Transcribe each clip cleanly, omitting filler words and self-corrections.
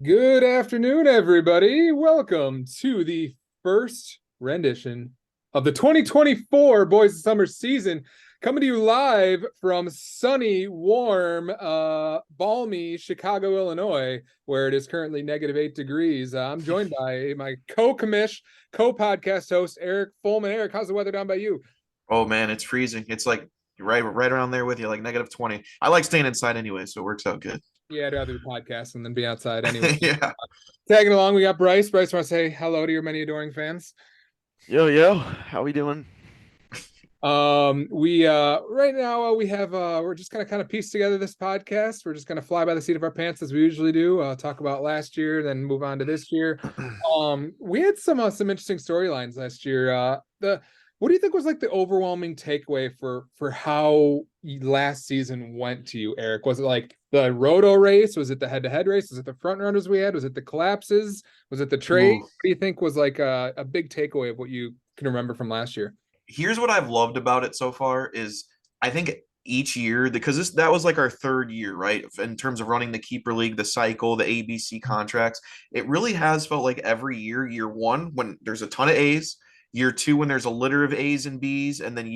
Good afternoon, everybody. Welcome to the first rendition of the 2024 Boys of Summer season, coming to you live from sunny, warm, balmy Chicago, Illinois, where it is currently -8 degrees. I'm joined by my co-commish, co-podcast host, Eric Follman. Eric, how's the weather down by you? Oh man, it's freezing. It's like right around there with you, like -20. I like staying inside anyway, so it works out good. Yeah, I'd rather be podcasting than be outside anyway. Yeah. Tagging along, we got Bryce. Bryce, want to say hello to your many adoring fans? Yo, yo, how we doing? We right now we have we're just gonna kind of piece together this podcast. We're just gonna fly by the seat of our pants as we usually do. Talk about last year, then move on to this year. We had some interesting storylines last year. The What do you think was like the overwhelming takeaway for how last season went to you, Eric? Was it like the roto race? Was it the head-to-head race? Was it the front runners we had? Was it the collapses? Was it the trade? Ooh. What do you think was like a big takeaway of what you can remember from last year? Here's what I've loved about it so far is I think each year, because that was like our third year, right? In terms of running the keeper league, the cycle, the ABC contracts, it really has felt like every year one when there's a ton of A's, year two when there's a litter of A's and B's, and then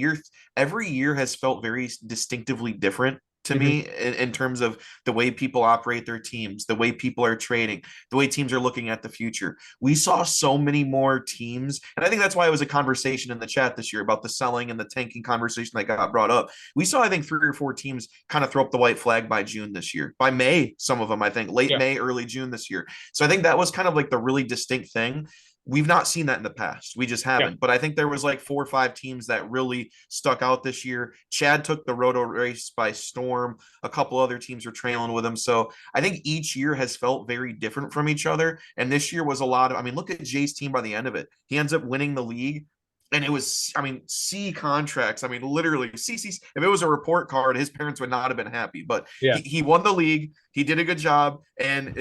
every year has felt very distinctively different to me in terms of the way people operate their teams, the way people are trading, the way teams are looking at the future. We saw so many more teams, and I think that's why it was a conversation in the chat this year about the selling and the tanking conversation that got brought up. We saw, I think, 3 or 4 teams kind of throw up the white flag by June this year. By May, some of them, I think, late May, early June this year. So I think that was kind of like the really distinct thing. We've not seen that in the past. We just haven't. Yeah. But I think there was like 4 or 5 teams that really stuck out this year. Chad took the roto race by storm. A couple other teams were trailing with him. So I think each year has felt very different from each other. And this year was a lot of, I mean, look at Jay's team by the end of it. He ends up winning the league. And it was, I mean, C contracts. I mean, literally, CC. If it was a report card, his parents would not have been happy. But Yeah. he won the league. He did a good job, and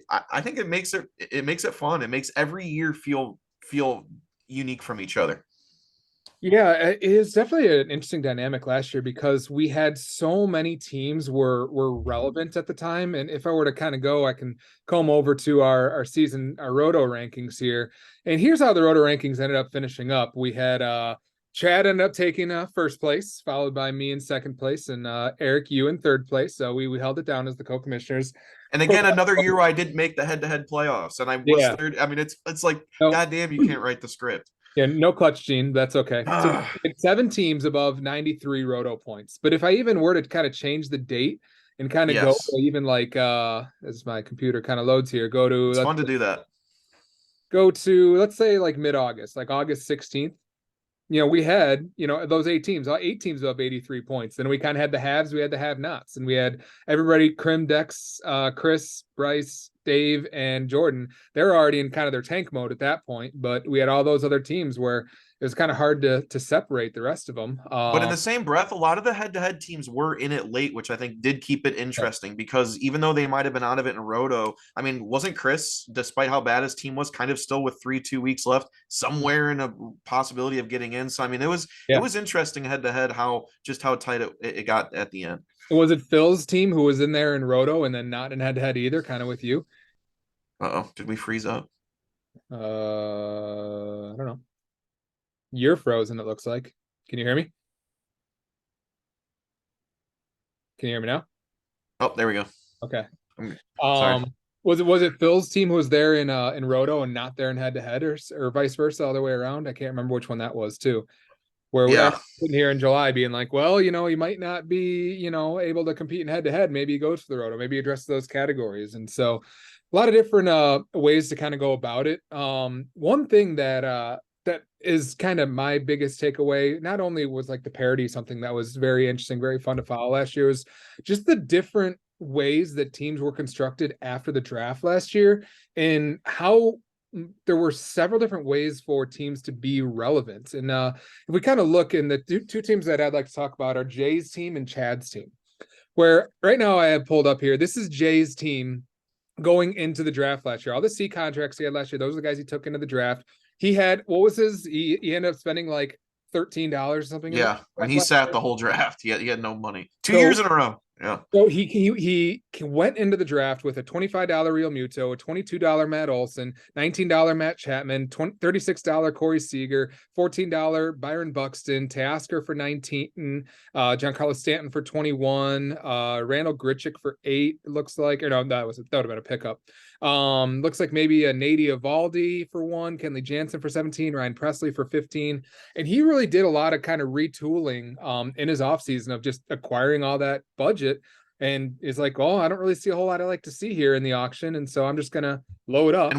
I think it makes it fun. It makes every year feel unique from each other. Yeah, it is definitely an interesting dynamic last year because we had so many teams were relevant at the time. And if I were to kind of go, I can comb over to our season, our roto rankings here. And here's how the roto rankings ended up finishing up. We had Chad ended up taking first place, followed by me in second place, and Eric, you in third place. So we held it down as the co-commissioners. And again, another year where I didn't make the head-to-head playoffs, and I was third. I mean, it's like, no, goddamn, you can't write the script. Yeah, no clutch gene. That's okay. So it's 7 teams above 93 roto points. But if I even were to kind of change the date and kind of go even like as my computer kind of loads here, It's fun to do that. Go to, let's say, like mid-August, like August 16th. We had, those 8 teams above 83 points. Then we kind of had the haves, we had the have-nots, and we had everybody, Krim, Dex, Chris, Bryce, Dave, and Jordan. They're already in kind of their tank mode at that point, but we had all those other teams where it was kind of hard to separate the rest of them. But in the same breath, a lot of the head-to-head teams were in it late, which I think did keep it interesting because even though they might have been out of it in roto, I mean, wasn't Chris, despite how bad his team was, kind of still with 2 weeks left, somewhere in a possibility of getting in? So I mean, it was interesting head-to-head how tight it got at the end. Was it Phil's team who was in there in roto and then not in head-to-head either, kind of with you? Did we freeze up? I don't know. You're frozen, it looks like. Can you hear me? Can you hear me now? Oh, there we go. Okay. Sorry. Was it Phil's team who was there in roto and not there in head-to-head, or vice versa, all the way around? I can't remember which one that was too. Where we're sitting here in July being like, well, you might not be, able to compete in head-to-head. Maybe he goes for the roto, maybe address those categories. And so a lot of different ways to kind of go about it. One thing that is kind of my biggest takeaway, not only was like the parody something that was very interesting, very fun to follow last year, was just the different ways that teams were constructed after the draft last year and how there were several different ways for teams to be relevant. And if we kind of look in the two teams that I'd like to talk about are Jay's team and Chad's team, where right now I have pulled up here, this is Jay's team going into the draft last year. All the C contracts he had last year, those are the guys he took into the draft. He had, what was his, he ended up spending like $13 or something. Yeah, when he sat the whole draft, he had no money. 2 years in a row. Yeah. So he went into the draft with a $25 Real Muto, a $22 Matt Olson, $19 Matt Chapman, $36 Corey Seager, $14 Byron Buxton, Teoscar for 19, Giancarlo Stanton for 21, Randall Grichuk for 8. It looks like, or no, that would have been a pickup. Looks like maybe a Nady Eovaldi for 1, Kenley Jansen for 17, Ryan Presley for 15. And he really did a lot of kind of retooling in his offseason of just acquiring all that budget, and is like, well, I don't really see a whole lot I like to see here in the auction, and so I'm just gonna load up.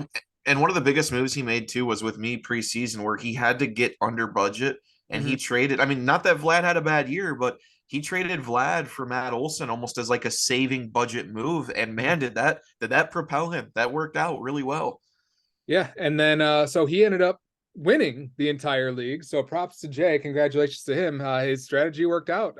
And one of the biggest moves he made too was with me preseason, where he had to get under budget, and he traded. I mean, not that Vlad had a bad year, but he traded Vlad for Matt Olson almost as like a saving budget move. And man, did that propel him? That worked out really well. Yeah, and then so he ended up winning the entire league. So props to Jay. Congratulations to him. His strategy worked out.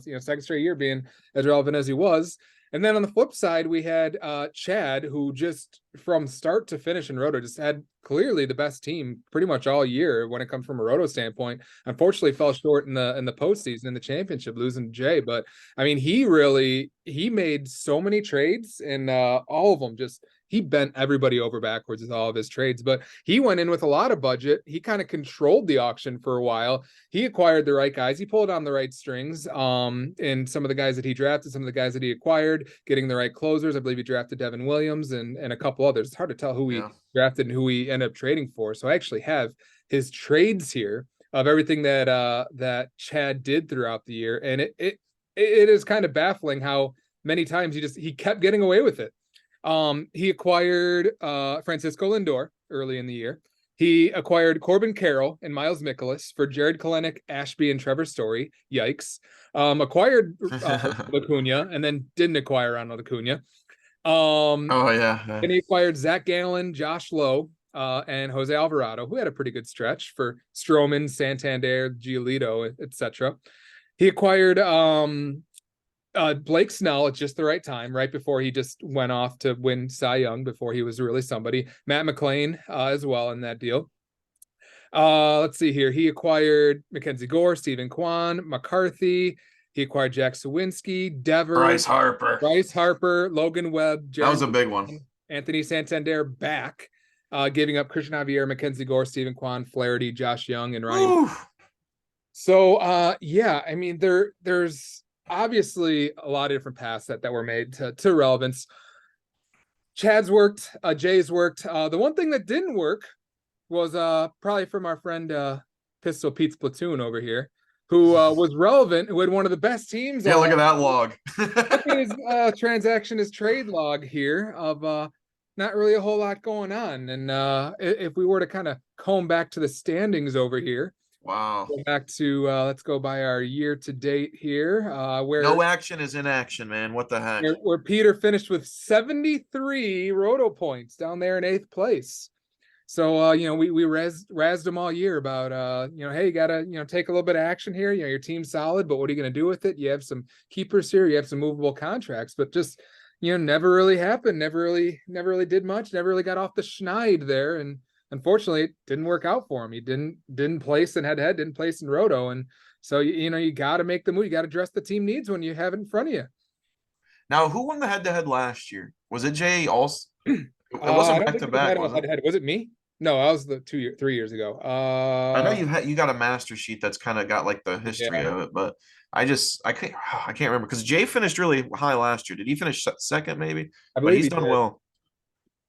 Second straight year being as relevant as he was. And then on the flip side, we had Chad, who just from start to finish in Roto just had clearly the best team pretty much all year when it comes from a Roto standpoint. Unfortunately, fell short in the postseason in the championship, losing to Jay. But I mean, he made so many trades, and all of them just. He bent everybody over backwards with all of his trades, but he went in with a lot of budget. He kind of controlled the auction for a while. He acquired the right guys. He pulled on the right strings. And some of the guys that he drafted, some of the guys that he acquired, getting the right closers. I believe he drafted Devin Williams and a couple others. It's hard to tell who he drafted and who he ended up trading for. So I actually have his trades here of everything that Chad did throughout the year. And it is kind of baffling how many times he kept getting away with it. He acquired Francisco Lindor early in the year. He acquired Corbin Carroll and Miles Mikolas for Jared Kelenic, Ashby, and Trevor Story. Yikes. Acquired Acuna and then didn't acquire Ronald Acuna. And he acquired Zach Gallen, Josh Lowe, and Jose Alvarado, who had a pretty good stretch for Stroman, Santander, Giolito, etc. He acquired Blake Snell at just the right time, right before he just went off to win Cy Young, before he was really somebody. Matt McClain as well in that deal. Let's see here. He acquired Mackenzie Gore, Stephen Kwan, McCarthy. He acquired Jack Sawinski, Dever, Bryce Harper, Logan Webb. That was a big one. Anthony Santander back, giving up Christian Javier, Mackenzie Gore, Stephen Kwan, Flaherty, Josh Young, and Ryan. Ooh. So, yeah, I mean, there's obviously a lot of different paths that were made to relevance. Chad's worked, Jay's worked. The one thing that didn't work was probably from our friend Pistol Pete's platoon over here, who was relevant, who had one of the best teams. Yeah, look at that log. Look at his transaction, his trade log here of not really a whole lot going on. And if we were to kind of comb back to the standings over here, wow. Go back to let's go by our year to date here. Where no action is inaction, man. What the heck? Where Peter finished with 73 Roto points down there in 8th place. So we razzed him all year about hey, you gotta take a little bit of action here. Your team's solid, but what are you gonna do with it? You have some keepers here, you have some movable contracts, but just never really happened. Never really did much. Never really got off the schneid there, and unfortunately, it didn't work out for him. He didn't place in head-to-head, didn't place in Roto, and so you got to make the move. You got to address the team needs when you have it in front of you. Now, who won the head-to-head last year? Was it Jay? Also, it wasn't back-to-back. Was it me? No, I was 3 years ago. I know you got a master sheet that's kind of got like the history of it, but I can't remember because Jay finished really high last year. Did he finish second? Maybe. I believe he's done well.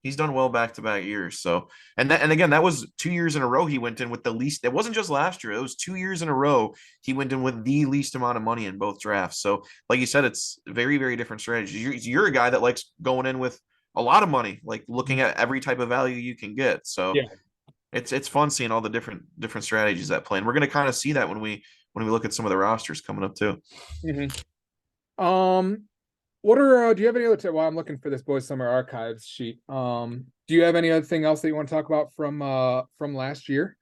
He's done well back-to-back years. So, and again, that was 2 years in a row he went in with the least. It wasn't just last year. It was 2 years in a row he went in with the least amount of money in both drafts. So, like you said, it's very, very different strategies. You're a guy that likes going in with a lot of money, like looking at every type of value you can get. So, yeah. It's fun seeing all the different strategies that play, and we're going to kind of see that when we look at some of the rosters coming up too. Mm-hmm. What are do you have any other while I'm looking for this Boys Summer Archives sheet? Do you have any other thing else that you want to talk about from last year?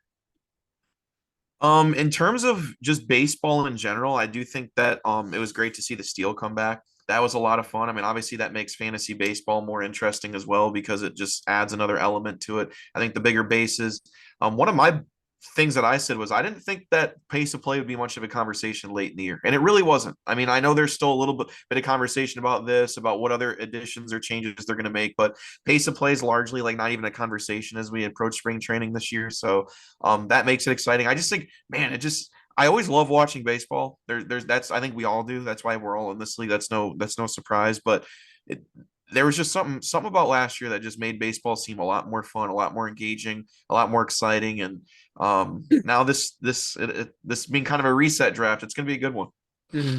In terms of just baseball in general, I do think that it was great to see the steal come back. That was a lot of fun. I mean, obviously that makes fantasy baseball more interesting as well because it just adds another element to it. I think the bigger bases. One of my things that I said was I didn't think that pace of play would be much of a conversation late in the year, and it really wasn't. I mean, I know there's still a little bit of conversation about this, about what other additions or changes they're going to make, but pace of play is largely like not even a conversation as we approach spring training this year. So that makes it exciting. I just think, man, I always love watching baseball. That's I think we all do. That's why we're all in this league. That's no surprise. But it, there was just something about last year that just made baseball seem a lot more fun, a lot more engaging, a lot more exciting. And now this being kind of a reset draft, it's going to be a good one. Mm-hmm.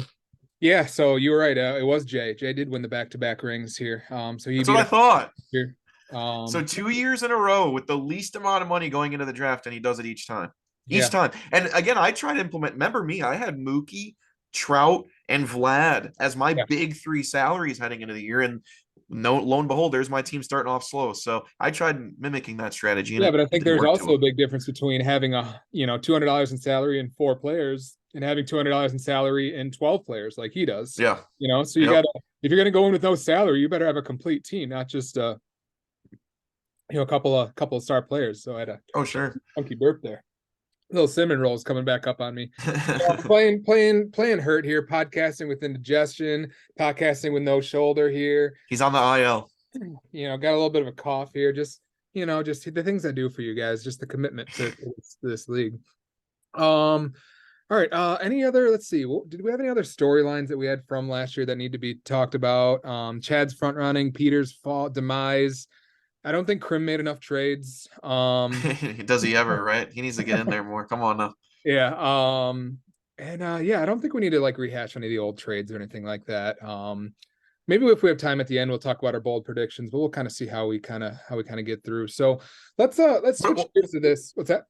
Yeah, so you were right. It was Jay. Jay did win the back-to-back rings here. So he That's what I thought. Here. So 2 years in a row with the least amount of money going into the draft, and he does it each time. Each time. And again, I try to implement. Remember me? I had Mookie, Trout, and Vlad as my big three salaries heading into the year, and lo and behold, there's my team starting off slow. So I tried mimicking that strategy. Yeah, but I think there's also a big difference between having $200 in salary in 4 players and having $200 in salary in 12 players like he does. Yeah. So you gotta, if you're gonna go in with no salary, you better have a complete team, not just a couple of star players. So I had a funky burp there. Little cinnamon rolls coming back up on me. Playing hurt here, podcasting with indigestion, podcasting with no shoulder here. He's on the IL. Got a little bit of a cough here. Just the things I do for you guys, just the commitment to this league. All right. Any other? Let's see. Did we have any other storylines that we had from last year that need to be talked about? Chad's front running, Peter's fall demise. I don't think Krim made enough trades. Does he ever, right? He needs to get in there more. Come on now. Yeah. I don't think we need to like rehash any of the old trades or anything like that. Maybe if we have time at the end, we'll talk about our bold predictions, but we'll kind of see how we kind of get through. So let's switch gears to this. What's that?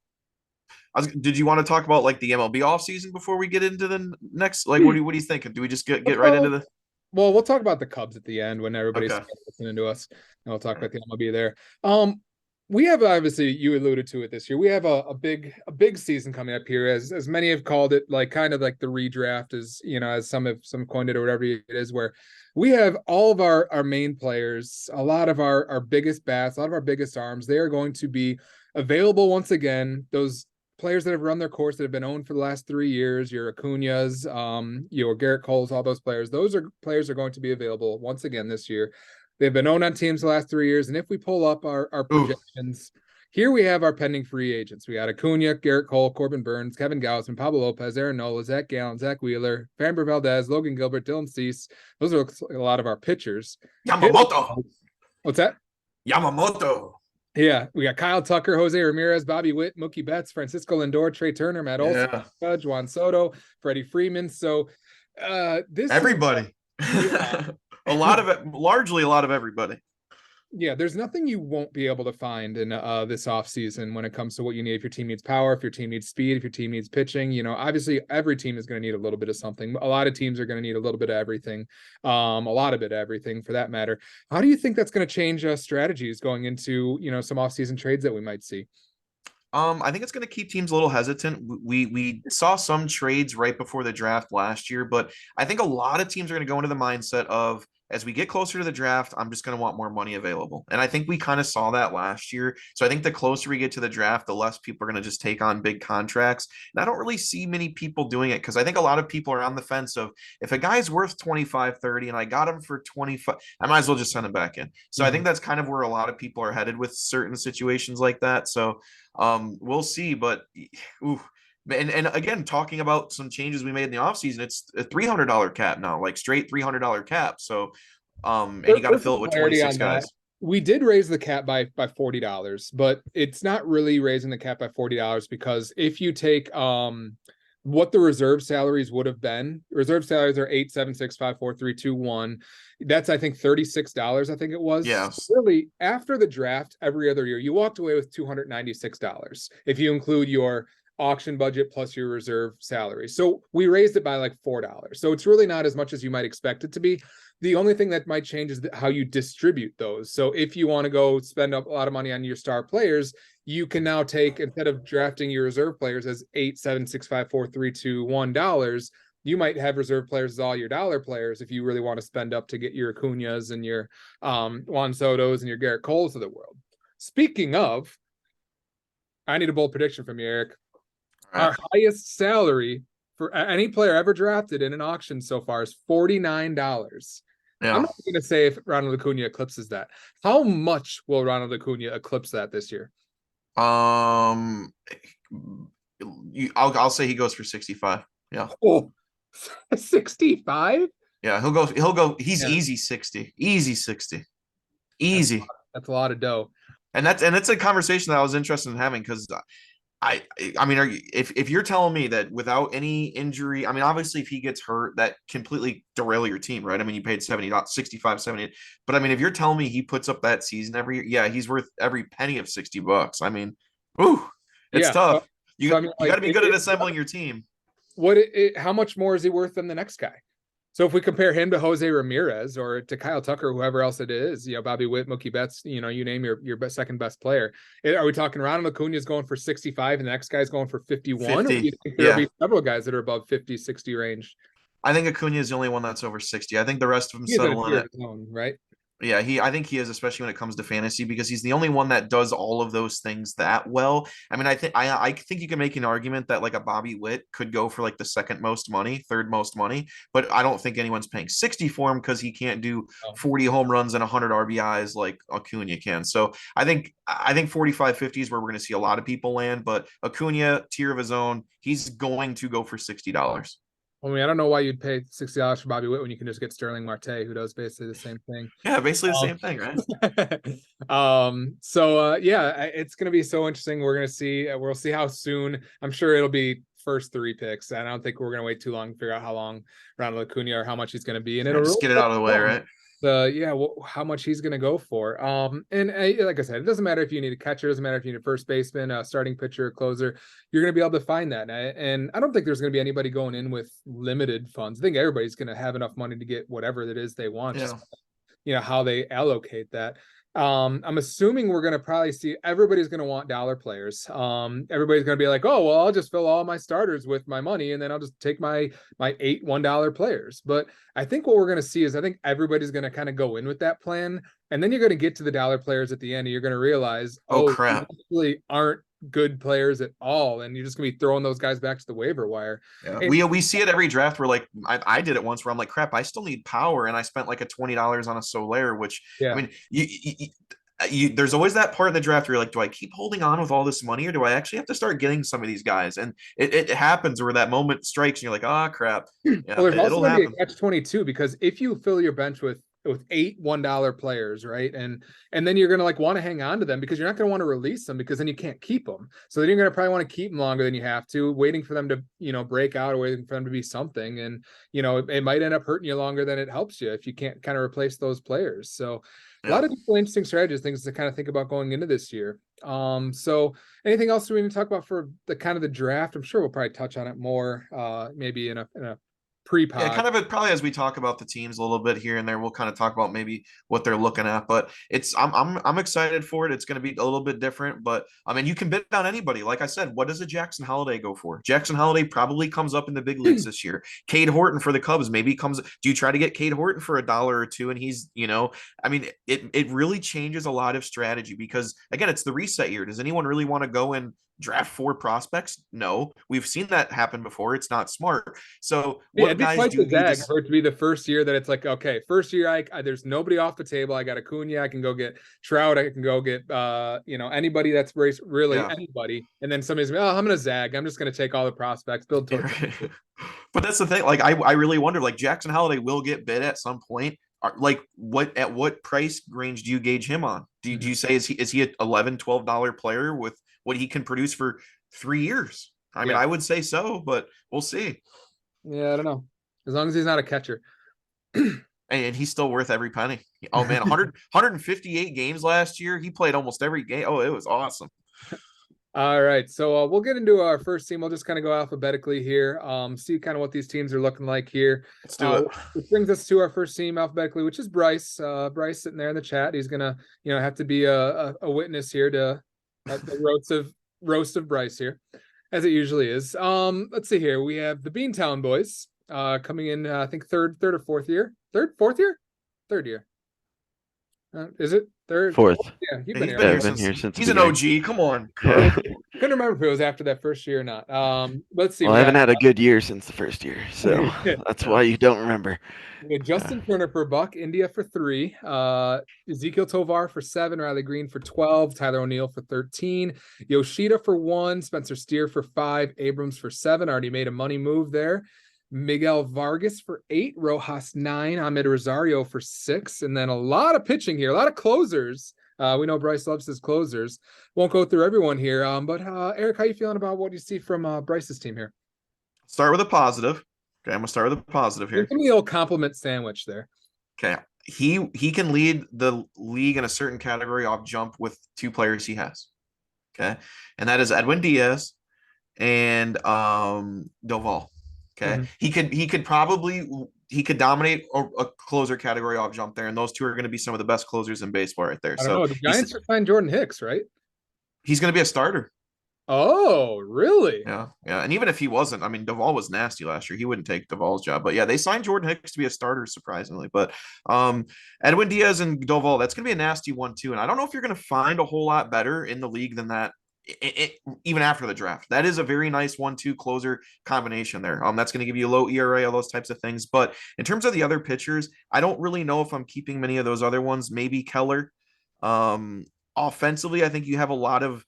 Did you want to talk about like the MLB offseason before we get into the next? Like, what do you think? Do we just get right into the? Well, we'll talk about the Cubs at the end when everybody's listening to us, and we'll talk about the MLB there. We have, obviously, you alluded to it this year. We have a big season coming up here, as many have called it, like kind of like the redraft, as some coined it or whatever it is, where we have all of our main players, a lot of our biggest bats, a lot of our biggest arms. They are going to be available once again. Those players that have run their course, that have been owned for the last 3 years, your Acuñas, your Garrett Coles, all those players. Those players are going to be available once again this year. They've been owned on teams the last 3 years. And if we pull up our projections, here we have our pending free agents. We got Acuña, Garrett Cole, Corbin Burns, Kevin Gausman, Pablo Lopez, Aaron Nola, Zach Gallen, Zach Wheeler, Framber Valdez, Logan Gilbert, Dylan Cease. Those are a lot of our pitchers. Yamamoto. What's that? Yamamoto. Yeah, we got Kyle Tucker, Jose Ramirez, Bobby Witt, Mookie Betts, Francisco Lindor, Trey Turner, Matt Olson, Judge, Juan Soto, Freddie Freeman. So this everybody. Largely a lot of everybody. Yeah, there's nothing you won't be able to find in this offseason when it comes to what you need. If your team needs power, if your team needs speed, if your team needs pitching, obviously every team is going to need a little bit of something. A lot of teams are going to need a little bit of everything, a lot of everything for that matter. How do you think that's going to change strategies going into, some offseason trades that we might see? I think it's going to keep teams a little hesitant. We saw some trades right before the draft last year, but I think a lot of teams are going to go into the mindset of, as we get closer to the draft, I'm just going to want more money available. And I think we kind of saw that last year. So I think the closer we get to the draft, the less people are going to just take on big contracts. And I don't really see many people doing it, because I think a lot of people are on the fence of, if a guy's worth 25, 30 and I got him for 25, I might as well just send him back in. So I think that's kind of where a lot of people are headed with certain situations like that. So we'll see, but And again, talking about some changes we made in the offseason, it's a $300 cap now, like straight $300 cap. So, and you got to fill it with 26 guys. We did raise the cap by $40, but it's not really raising the cap by $40, because if you take what the reserve salaries would have been, reserve salaries are 8765431. That's, I think, $36. I think it was. Yeah. So really, after the draft, every other year, you walked away with $296 if you include your auction budget plus your reserve salary. So we raised it by like $4. So it's really not as much as you might expect it to be. The only thing that might change is how you distribute those. So if you want to go spend a lot of money on your star players, you can now take, instead of drafting your reserve players as $8765431, you might have reserve players as all your dollar players if you really want to spend up to get your Acuñas and your Juan Sotos and your Garrett Coles of the world. Speaking of, I need a bold prediction from you, Eric. All right. Our highest salary for any player ever drafted in an auction so far is $49. Yeah. I'm not going to say if Ronald Acuna eclipses that. How much will Ronald Acuna eclipse that this year? I'll say he goes for 65. Yeah. Oh, 65? Yeah, he'll go he's Yeah. easy 60. Easy 60. Easy. That's a lot of dough. And it's a conversation that I was interested in having because I mean, if you're telling me that without any injury, I mean, obviously if he gets hurt, that completely derail your team, right? I mean, you paid 70, 65, 70. But I mean, if you're telling me he puts up that season every year, yeah, he's worth every penny of $60. I mean, ooh, it's tough. You I mean, got to be good at assembling your team. How much more is he worth than the next guy? So if we compare him to Jose Ramirez or to Kyle Tucker, whoever else it is, Bobby Witt, Mookie Betts, you name your second best player. Are we talking Ronald Acuna is going for 65 and the next guy's going for 51? 50. Or do you think there'll be several guys that are above 50, 60 range? I think Acuna is the only one that's over 60. I think the rest of them settle in it. Right? Yeah, I think he is, especially when it comes to fantasy, because he's the only one that does all of those things that well. I mean, I think you can make an argument that like a Bobby Witt could go for like the second most money, third most money, but I don't think anyone's paying 60 for him because he can't do 40 home runs and 100 RBIs like Acuna can. So I think 45, 50 is where we're going to see a lot of people land, but Acuna, tier of his own, he's going to go for $60. I mean, I don't know why you'd pay $60 for Bobby Witt when you can just get Sterling Marte, who does basically the same thing. Yeah, basically the same thing, right? It's going to be so interesting. We're going to see. We'll see how soon. I'm sure it'll be first 3 picks. I don't think we're going to wait too long to figure out how long Ronald Acuna or how much he's going to be. And it'll just get it out of the way, right? How much he's going to go for. Like I said, it doesn't matter if you need a catcher, it doesn't matter if you need a first baseman, a starting pitcher, a closer. You're going to be able to find that. And I don't think there's going to be anybody going in with limited funds. I think everybody's going to have enough money to get whatever it is they want. Yeah. Just, how they allocate that. I'm assuming we're going to probably see everybody's going to want dollar players. Everybody's going to be like, oh, well, I'll just fill all my starters with my money and then I'll just take my 8 $1 players. But I think what we're going to see is I think everybody's going to kind of go in with that plan. And then you're going to get to the dollar players at the end and you're going to realize, crap, they actually aren't good players at all. And you're just going to be throwing those guys back to the waiver wire. Yeah. We see it every draft where like I did it once where I'm like, crap, I still need power. And I spent like a $20 on a Soler, which I mean, you there's always that part in the draft where you're like, do I keep holding on with all this money or do I actually have to start getting some of these guys? And it happens where that moment strikes and you're like, oh crap. Yeah, well, there's also going to be a catch-22 because if you fill your bench with 8 $1 players, right? And then you're going to want to hang on to them because you're not going to want to release them because then you can't keep them. So then you're going to probably want to keep them longer than you have to, waiting for them to, break out or waiting for them to be something. And, it might end up hurting you longer than it helps you if you can't kind of replace those players. So a lot of interesting strategies, things to kind of think about going into this year. So anything else we need to talk about for the kind of the draft? I'm sure we'll probably touch on it more, maybe in a pre-pod. Yeah, kind of probably as we talk about the teams a little bit here and there, we'll kind of talk about maybe what they're looking at. But I'm excited for it. It's going to be a little bit different, but I mean, you can bet on anybody. Like I said, what does a Jackson Holiday go for? Jackson Holiday probably comes up in the big leagues this year. Cade Horton for the Cubs maybe comes. Do you try to get Cade Horton for $1 or $2? And he's, I mean, it really changes a lot of strategy because again, it's the reset year. Does anyone really want to go and draft 4 prospects? No, we've seen that happen before. It's not smart. So what guys do you need for it to be the first year that it's like, okay, first year I there's nobody off the table. I got Acuna, I can go get Trout, I can go get anybody that's really anybody. And then somebody's I'm gonna zag. I'm just gonna take all the prospects, build towards. But that's the thing. Like I really wonder, like Jackson Holiday will get bid at some point. Like at what price range do you gauge him on? Do you say is he an $11, $12 player with what he can produce for 3 years? I mean, I would say so, but we'll see. Yeah, I don't know. As long as he's not a catcher. And he's still worth every penny. Oh man, 158 games last year. He played almost every game. Oh, it was awesome. All right, so we'll get into our first team. We'll just kind of go alphabetically here, see kind of what these teams are looking like here. Let's do it. Which brings us to our first team alphabetically, which is Bryce. Bryce sitting there in the chat. He's gonna, have to be a witness here to the roast of Bryce here, as it usually is. Let's see here. We have the Beantown boys coming in. I think third or fourth year. Fourth year. Is it third? Fourth. Yeah, he's been here since. He's an OG. Come on. Couldn't remember if it was after that first year or not. Let's see. Well, I haven't had a good year since the first year, so that's why you don't remember. We had Justin Turner for $1, India for $3, Ezekiel Tovar for $7, Riley Green for 12, Tyler O'Neill for 13, Yoshida for 1, Spencer Steer for 5, Abrams for 7. Already made a money move there. Miguel Vargas for 8, Rojas 9, Ahmed Rosario for 6, and then a lot of pitching here, a lot of closers. We know Bryce loves his closers. Won't go through everyone here, but Eric, how you feeling about what you see from Bryce's team here? Start with a positive. Okay, I'm gonna start with a positive here. Give me the old compliment sandwich there. Okay, he can lead the league in a certain category off jump with 2 players he has. Okay, and that is Edwin Diaz and Doval. Okay, he could dominate a closer category off jump there, and those 2 are going to be some of the best closers in baseball right there. I don't know. The Giants are signed Jordan Hicks, right? He's going to be a starter. Oh, really? Yeah. And even if he wasn't, I mean, Duvall was nasty last year. He wouldn't take Duvall's job. But yeah, they signed Jordan Hicks to be a starter, surprisingly. But Edwin Diaz and Duvall, that's going to be a nasty one, too. And I don't know if you're going to find a whole lot better in the league than that, even after the draft. That is a very nice 1-2 closer combination there. That's going to give you a low ERA, all those types of things. But in terms of the other pitchers, I don't really know if I'm keeping many of those other ones. Maybe Keller. Offensively, I think you have a lot of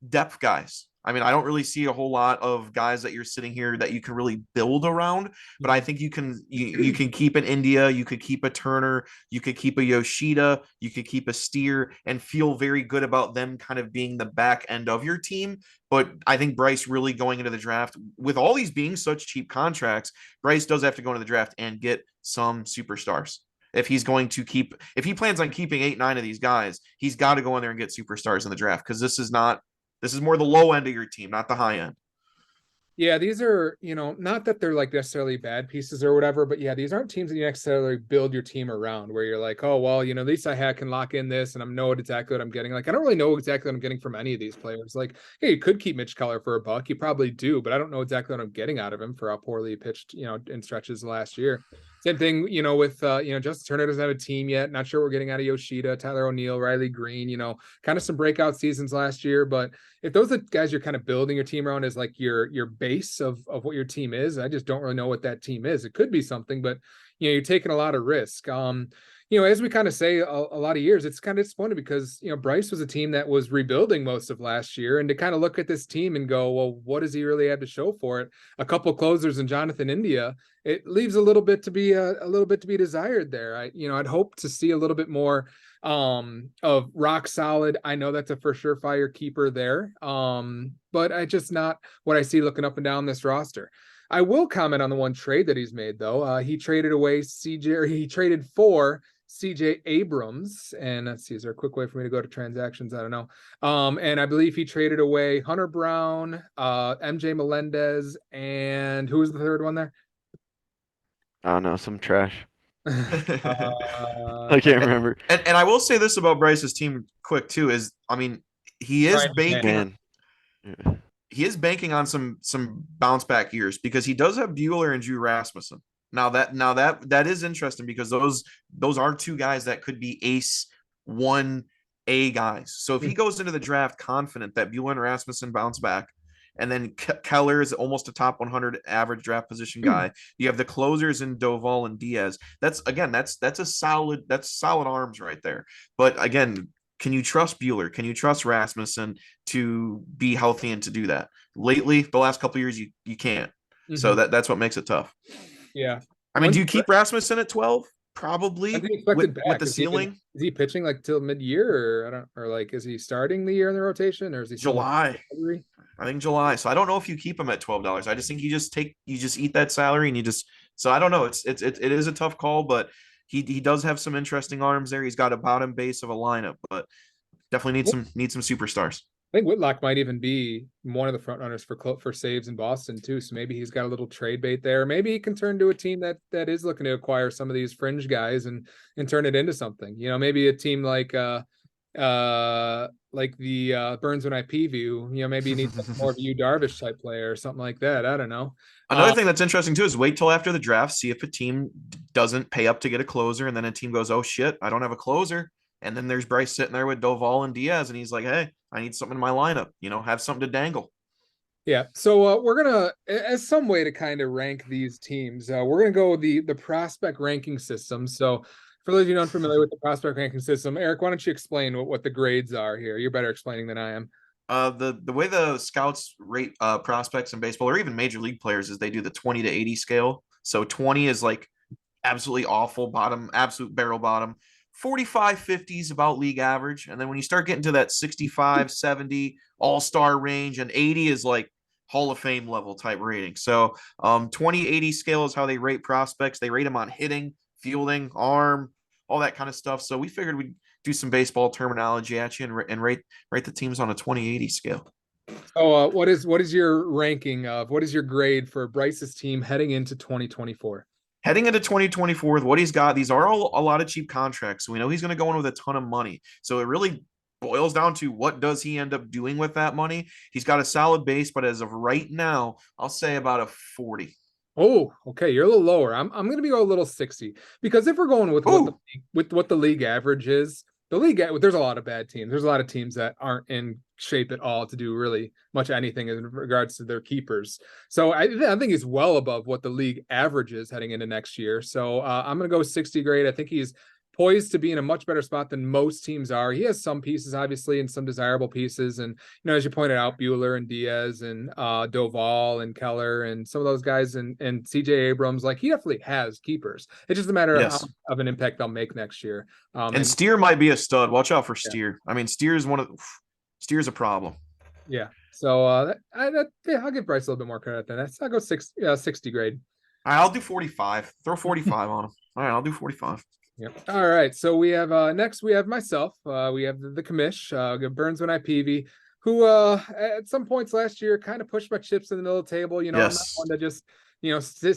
depth guys. I mean, I don't really see a whole lot of guys that you're sitting here that you can really build around, but I think you can keep an India, you could keep a Turner, you could keep a Yoshida, you could keep a Steer and feel very good about them kind of being the back end of your team. But I think Bryce really going into the draft with all these being such cheap contracts, Bryce does have to go into the draft and get some superstars. If he plans on keeping 8-9 of these guys, he's got to go in there and get superstars in the draft, because this is more the low end of your team, not the high end. Yeah, these are, not that they're like necessarily bad pieces or whatever, but yeah, these aren't teams that you necessarily build your team around where you're like, oh, well, at least I can lock in this and I know exactly what I'm getting. Like, I don't really know exactly what I'm getting from any of these players. Like, hey, you could keep Mitch Keller for $1. You probably do, but I don't know exactly what I'm getting out of him for how poorly he pitched, in stretches last year. Same thing, with, Justin Turner doesn't have a team yet. Not sure what we're getting out of Yoshida, Tyler O'Neill, Riley Green, kind of some breakout seasons last year. But if those are the guys you're kind of building your team around as like your base of what your team is, I just don't really know what that team is. It could be something, but, you're taking a lot of risk. As we kind of say a lot of years, it's kind of disappointing because, Bryce was a team that was rebuilding most of last year, and to kind of look at this team and go, well, what does he really have to show for it? A couple of closers and Jonathan India, it leaves a little bit to be desired there. I'd hope to see a little bit more of rock solid. I know that's a for sure fire keeper there. But I just not what I see looking up and down this roster. I will comment on the one trade that he's made, though. He traded for CJ Abrams, and let's see, is there a quick way for me to go to transactions? I don't know. And I believe he traded away Hunter Brown, MJ Melendez, and who was the third one there? I don't know, some trash. I can't remember. And I will say this about Bryce's team quick too, is I mean, he is banking. He is banking on some bounce back years because he does have Bueller and Drew Rasmussen. Now that is interesting because those are 2 guys that could be ace 1A guys. So if he goes into the draft confident that Bueller and Rasmussen bounce back, and then Keller is almost a top 100 average draft position guy. You have the closers in Doval and Diaz. That's solid arms right there. But again, can you trust Bueller? Can you trust Rasmussen to be healthy and to do that? Lately, the last couple of years, you can't. So that's what makes it tough. Yeah. I mean, do you keep Rasmussen at 12? Probably with the ceiling. Is he pitching like till mid-year, or is he starting the year in the rotation, or is he July? I think July. So I don't know if you keep him at $12. I just think you just eat that salary and so I don't know. It is a tough call, but he does have some interesting arms there. He's got a bottom base of a lineup, but definitely need some superstars. I think Whitlock might even be one of the front runners for saves in Boston too. So maybe he's got a little trade bait there. Maybe he can turn to a team that is looking to acquire some of these fringe guys and turn it into something. Maybe a team like the Burns when I preview. Maybe you need more of a Yu Darvish type player or something like that. I don't know. Another thing that's interesting too is wait till after the draft, see if a team doesn't pay up to get a closer, and then a team goes, "Oh shit, I don't have a closer." And then there's Bryce sitting there with Doval and Diaz, and he's like, "Hey, I need something in my lineup, have something to dangle. Yeah. So we're gonna, as some way to kind of rank these teams, we're gonna go with the prospect ranking system. So for those of you unfamiliar with the prospect ranking system, Eric, why don't you explain what the grades are here? You're better explaining than I am. The way the scouts rate prospects in baseball, or even major league players, is they do the 20 to 80 scale. So 20 is like absolutely awful, bottom, absolute barrel bottom. 45, 50 is about league average. And then when you start getting to that 65, 70 all-star range, and 80 is like Hall of Fame level type rating. So 20, 80 scale is how they rate prospects. They rate them on hitting, fielding, arm, all that kind of stuff. So we figured we'd do some baseball terminology at you and rate the teams on a 20-80 scale. So what is your ranking of, what is your grade for Bryce's team heading into 2024? Heading into 2024 with what he's got, these are all a lot of cheap contracts. So we know he's going to go in with a ton of money. So it really boils down to what does he end up doing with that money? He's got a solid base, but as of right now, I'll say about a 40. Oh, okay. You're a little lower. I'm going to be a little 60 because if we're going with what the league average is, there's a lot of bad teams. There's a lot of teams that aren't in shape at all to do really much anything in regards to their keepers. So I think he's well above what the league average is heading into next year. So I'm going to go 60 grade. I think he's poised to be in a much better spot than most teams are. He has some pieces, obviously, and some desirable pieces. And, as you pointed out, Bueller and Diaz and Doval and Keller and some of those guys and CJ Abrams, like he definitely has keepers. It's just a matter of an impact they'll make next year. And Steer might be a stud. Watch out for Steer. I mean, Steer's a problem. Yeah. So I'll give Bryce a little bit more credit than that. I'll go 60 grade. I'll do 45. Throw 45 on him. All right, I'll do 45. Yep. All right. So we have next we have myself. We have the commish, Burns when I Peavy, who at some points last year kind of pushed my chips in the middle of the table. I'm not one to just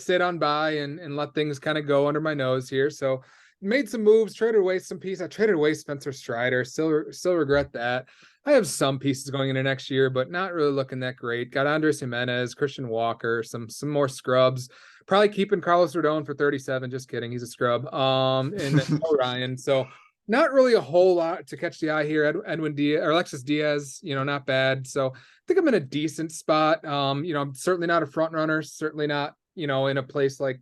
sit on by and let things kind of go under my nose here. So made some moves, traded away some pieces. I traded away Spencer Strider. Still regret that. I have some pieces going into next year, but not really looking that great. Got Andres Jimenez, Christian Walker, some more scrubs. Probably keeping Carlos Rodon for 37. Just kidding. He's a scrub. And Ryan. So not really a whole lot to catch the eye here. Edwin Diaz or Alexis Diaz, not bad. So I think I'm in a decent spot. I'm certainly not a front runner, certainly not, in a place like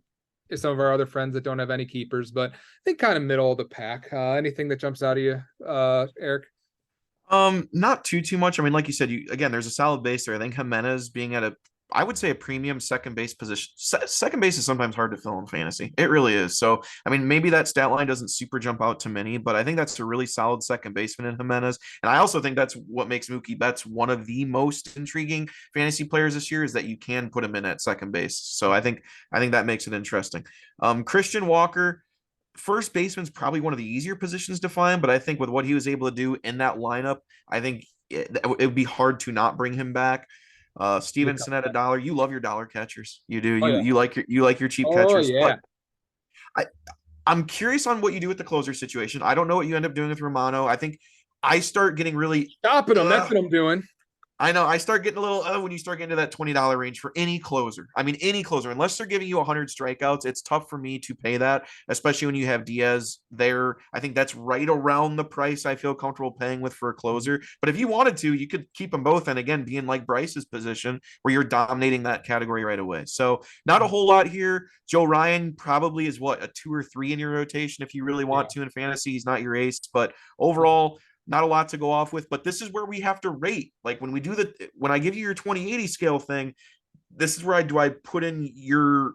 some of our other friends that don't have any keepers, but I think kind of middle of the pack. Anything that jumps out of you, Eric? Not too much. I mean, like you said, there's a solid base there. I think Jimenez being at I would say a premium second base position. Second base is sometimes hard to fill in fantasy. It really is. So, I mean, maybe that stat line doesn't super jump out to many, but I think that's a really solid second baseman in Jimenez. And I also think that's what makes Mookie Betts one of the most intriguing fantasy players this year is that you can put him in at second base. So I think that makes it interesting. Christian Walker, first baseman's probably one of the easier positions to find, but I think with what he was able to do in that lineup, I think it would be hard to not bring him back. Stevenson at $1. You love your dollar catchers. You do. You like your cheap catchers. Yeah. But I'm curious on what you do with the closer situation. I don't know what you end up doing with Romano. I think I start getting really stopping him. That's what I'm doing. I know. I start getting a little when you start getting to that $20 range for any closer. I mean, any closer, unless they're giving you 100 strikeouts, it's tough for me to pay that, especially when you have Diaz there. I think that's right around the price I feel comfortable paying with for a closer. But if you wanted to, you could keep them both. And again, be in like Bryce's position where you're dominating that category right away. So not a whole lot here. Joe Ryan probably is a 2 or 3 in your rotation if you really want to in fantasy. He's not your ace, but overall, not a lot to go off with, but this is where we have to rate. Like when I give you your 20-80 scale thing, this is where I put in your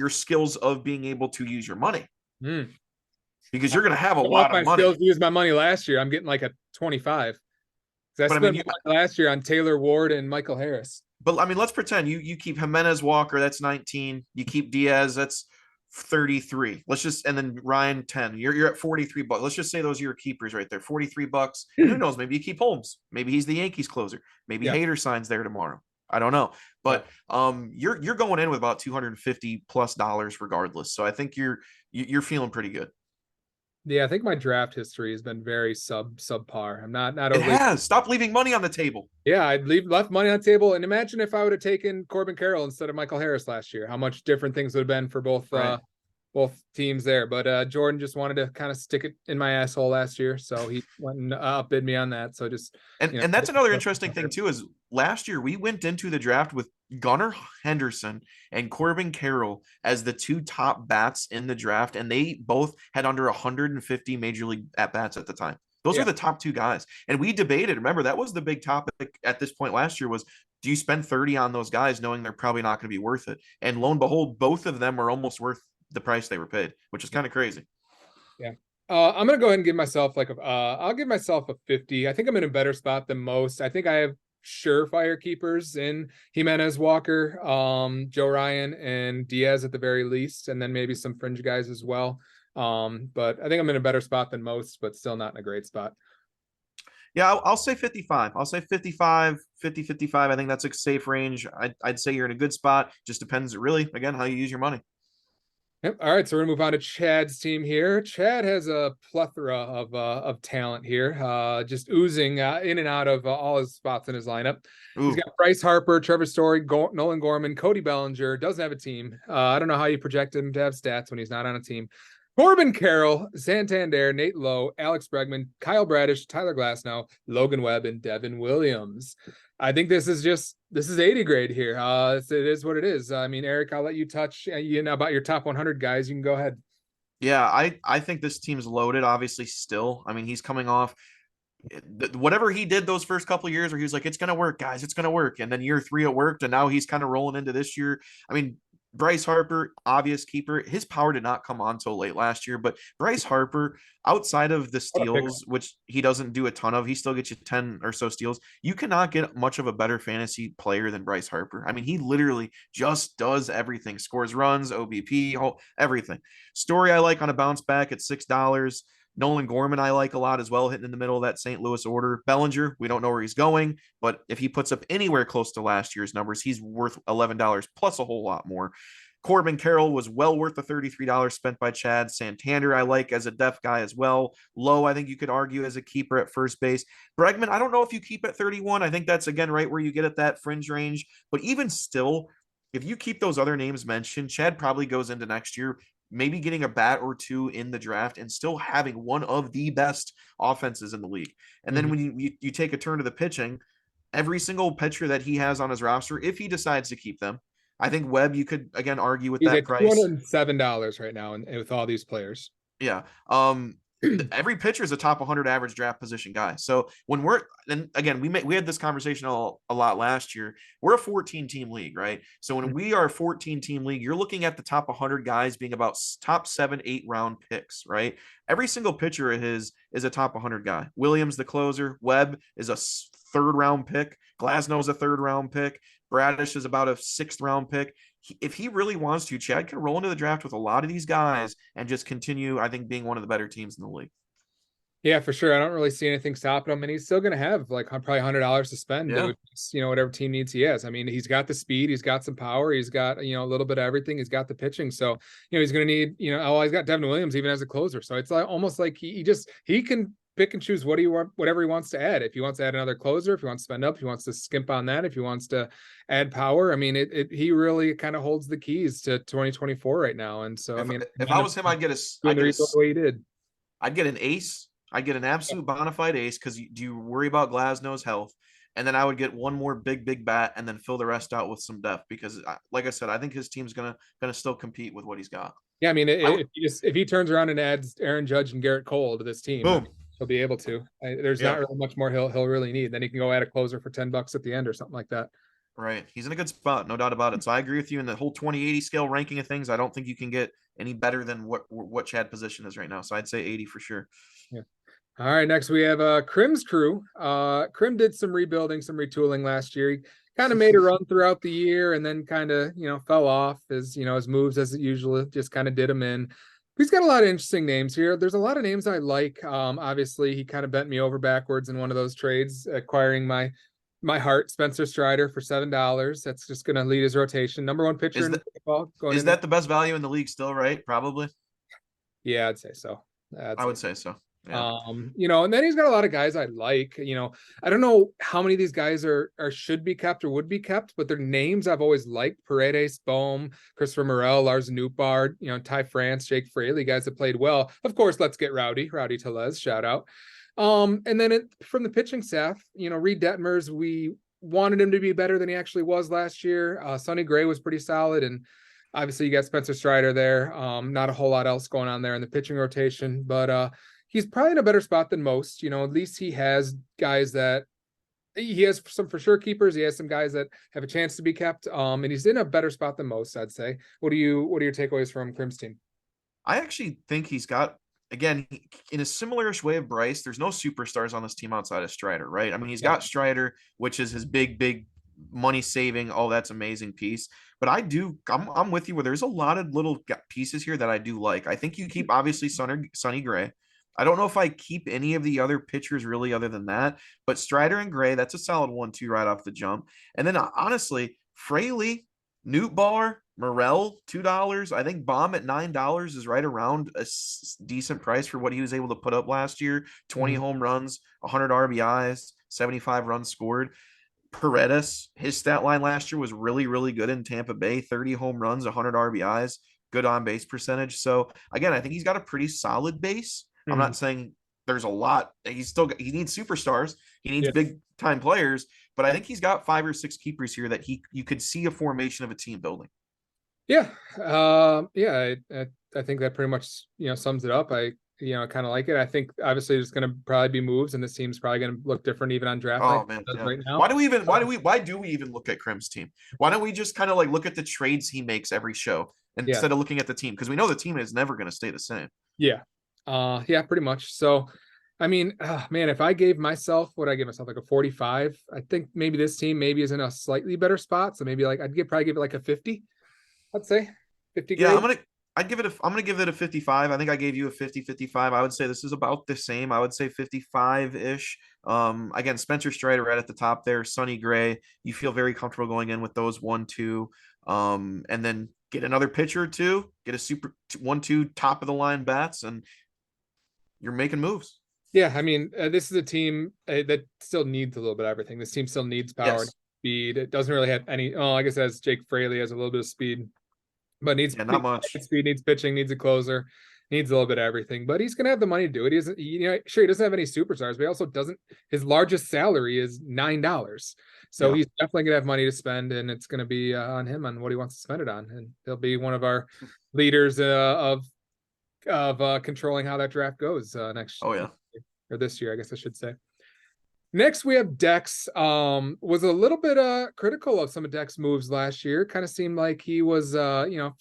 skills of being able to use your money. Because you're going to have a lot of money. I used my money last year. I'm getting like a 25. I spent last year on Taylor Ward and Michael Harris. But I mean, let's pretend you keep Jimenez, Walker, that's 19. You keep Diaz, that's 33. And then Ryan 10. You're at $43. Let's just say those are your keepers right there. $43. And who knows? Maybe you keep Holmes. Maybe he's the Yankees closer. Maybe Hader signs there tomorrow. I don't know. But you're going in with about $250+ regardless. So I think you're feeling pretty good. Yeah, I think my draft history has been very subpar. I'm not It has. Stop leaving money on the table. Yeah, I'd left money on the table. And imagine if I would have taken Corbin Carroll instead of Michael Harris last year, how much different things would have been for both both teams there. But Jordan just wanted to kind of stick it in my asshole last year, so he went and outbid me on that. So just and that's another interesting thing too, is last year we went into the draft with Gunnar Henderson and Corbin Carroll as the two top bats in the draft, and they both had under 150 major league at bats at the time. Those are the top two guys. And we debated, remember, that was the big topic at this point last year was, do you spend 30 on those guys knowing they're probably not going to be worth it? And lo and behold, both of them were almost worth the price they were paid, which is kind of crazy. Yeah. I'm going to go ahead and give myself I'll give myself a 50. I think I'm in a better spot than most. I think I have surefire keepers in Jimenez, Walker, Joe Ryan, and Diaz at the very least, and then maybe some fringe guys as well. But I think I'm in a better spot than most, but still not in a great spot. Yeah, I'll say 55. I'll say 55, 50, 55. I think that's a safe range. I'd say you're in a good spot. Just depends really, again, how you use your money. Yep. All right, so we're gonna move on to Chad's team here. Chad has a plethora of talent here, just oozing in and out of all his spots in his lineup. Ooh. He's got Bryce Harper, Trevor Story, Nolan Gorman, Cody Bellinger. Doesn't have a team. I don't know how you project him to have stats when he's not on a team. Corbin Carroll, Santander, Nate Lowe, Alex Bregman, Kyle Bradish, Tyler Glasnow, Logan Webb, and Devin Williams. I think this is 80 grade here. It is what it is. I mean, Eric, I'll let you touch about your top 100 guys. You can go ahead. Yeah, I think this team's loaded, obviously, still. I mean, he's coming off whatever he did those first couple of years where he was like, it's going to work, guys, it's going to work. And then year 3, it worked. And now he's kind of rolling into this year. I mean, Bryce Harper, obvious keeper. His power did not come on till late last year, but Bryce Harper, outside of the steals, which he doesn't do a ton of, he still gets you 10 or so steals. You cannot get much of a better fantasy player than Bryce Harper. I mean, he literally just does everything, scores runs, OBP, everything. Story I like on a bounce back at $6. Nolan Gorman, I like a lot as well, hitting in the middle of that St. Louis order. Bellinger, we don't know where he's going, but if he puts up anywhere close to last year's numbers, he's worth $11 plus a whole lot more. Corbin Carroll was well worth the $33 spent by Chad. Santander, I like as a depth guy as well. Lowe, I think you could argue as a keeper at first base. Bregman, I don't know if you keep at 31. I think that's, again, right where you get at that fringe range. But even still, if you keep those other names mentioned, Chad probably goes into next year maybe getting a bat or two in the draft and still having one of the best offenses in the league. And then when you take a turn to the pitching, every single pitcher that he has on his roster, if he decides to keep them, I think Webb, you could, again, argue with He's that at price. $207 right now and with all these players. Yeah. Every pitcher is a top 100 average draft position guy. So when and again, we had this conversation a lot last year. We're a 14 team league, right? So when we are a 14 team league, you're looking at the top 100 guys being about top 7-8 round picks, right? Every single pitcher of his is a top 100 guy. Williams, the closer. Webb is a 3rd round pick. Glasnow's a 3rd round pick. Bradish is about a 6th round pick. If he really wants to, Chad can roll into the draft with a lot of these guys and just continue, I think, being one of the better teams in the league. Yeah, for sure. I don't really see anything stopping him, and he's still going to have like probably $100 to spend. Yeah. Whatever team needs he has. I mean, he's got the speed, he's got some power, he's got a little bit of everything. He's got the pitching, so he's going to need he's got Devin Williams even as a closer. So it's like almost like he can pick and choose whatever he wants to add. If he wants to add another closer, if he wants to spend up, if he wants to skimp on that, if he wants to add power. I mean, he really kind of holds the keys to 2024 right now. And so if I was him, I'd get the way he did. I'd get an ace. I'd get an absolute bona fide ace because do you worry about Glasnow's health? And then I would get one more big bat and then fill the rest out with some depth because, like I said, I think his team's gonna still compete with what he's got. Yeah, I mean, if he turns around and adds Aaron Judge and Garrett Cole to this team, boom, he'll be able to. There's not really much more he'll really need. Then he can go add a closer for $10 at the end or something like that. Right, he's in a good spot, no doubt about it. So I agree with you in the whole 20-80 scale ranking of things. I don't think you can get any better than what Chad position is right now. So I'd say 80 for sure. Yeah. All right, next we have Krim's crew. Krim did some rebuilding, some retooling last year. He kind of made a run throughout the year and then kind of, fell off his moves as it usually just kind of did him in. He's got a lot of interesting names here. There's a lot of names I like. Obviously, he kind of bent me over backwards in one of those trades, acquiring my heart, Spencer Strider, for $7. That's just going to lead his rotation. Number 1 pitcher in baseball. Is that the best value in the league still, right? Probably. Yeah, I'd say so. I would say so. Yeah. And then he's got a lot of guys I like. I don't know how many of these guys are should be kept or would be kept, but their names I've always liked: Paredes, Bohm, Christopher Morel, Lars Nootbaar, Ty France, Jake Fraley, guys that played well. Of course, let's get Rowdy Tellez, shout out. And then from the pitching staff, Reed Detmers, we wanted him to be better than he actually was last year. Sonny Gray was pretty solid, and obviously you got Spencer Strider there. Not a whole lot else going on there in the pitching rotation, but he's probably in a better spot than most. At least he has guys that he has some for sure keepers. He has some guys that have a chance to be kept. And he's in a better spot than most, I'd say. What are your takeaways from Krim's team? I actually think he's got, again, in a similarish way of Bryce, there's no superstars on this team outside of Strider, right? I mean, he's got Strider, which is his big money saving. Oh, that's amazing piece. But I'm with you where there's a lot of little pieces here that I do like. I think you keep obviously Sonny Gray. I don't know if I keep any of the other pitchers really other than that, but Strider and Gray, that's a solid 1-2 right off the jump. And then honestly, Fraley, Nootbaar, Morel, $2. I think Baum at $9 is right around a decent price for what he was able to put up last year. 20 home runs, 100 RBIs, 75 runs scored. Paredes, his stat line last year was really, really good in Tampa Bay. 30 home runs, 100 RBIs, good on base percentage. So again, I think he's got a pretty solid base. I'm not saying there's a lot. He needs superstars. He needs big time players, but I think he's got 5 or 6 keepers here that you could see a formation of a team building. Yeah. I think that pretty much, sums it up. I kind of like it. I think obviously there's going to probably be moves, and this team's probably going to look different even on draft night right now. Why do we even look at Krim's team? Why don't we just kind of like look at the trades he makes every show instead of looking at the team? Because we know the team is never going to stay the same. Yeah. Pretty much. So, I mean, man, if I gave myself, like a 45, I think maybe this team maybe is in a slightly better spot. So maybe like probably give it like a 50. I'd say 50. Yeah, I'm gonna give it a 55. I think I gave you a 50-55. I would say this is about the same. I would say 55-ish. Again, Spencer Strider right at the top there, Sonny Gray. You feel very comfortable going in with those 1-2. And then get another pitcher or two, get a super 1-2 top of the line bats, and you're making moves. Yeah, I mean, this is a team that still needs a little bit of everything. This team still needs power and speed. It doesn't really have any. Oh, I guess as Jake Fraley has a little bit of speed, but needs not much speed, needs pitching, needs a closer, needs a little bit of everything. But he's gonna have the money to do it. He doesn't, sure, he doesn't have any superstars, but he also doesn't. His largest salary is $9, so he's definitely gonna have money to spend, and it's gonna be on him on what he wants to spend it on, and he'll be one of our leaders of controlling how that draft goes next. Oh yeah. Or this year, I guess I should say. Next, we have Dex. Was a little bit critical of some of Dex moves last year. Kind of seemed like he was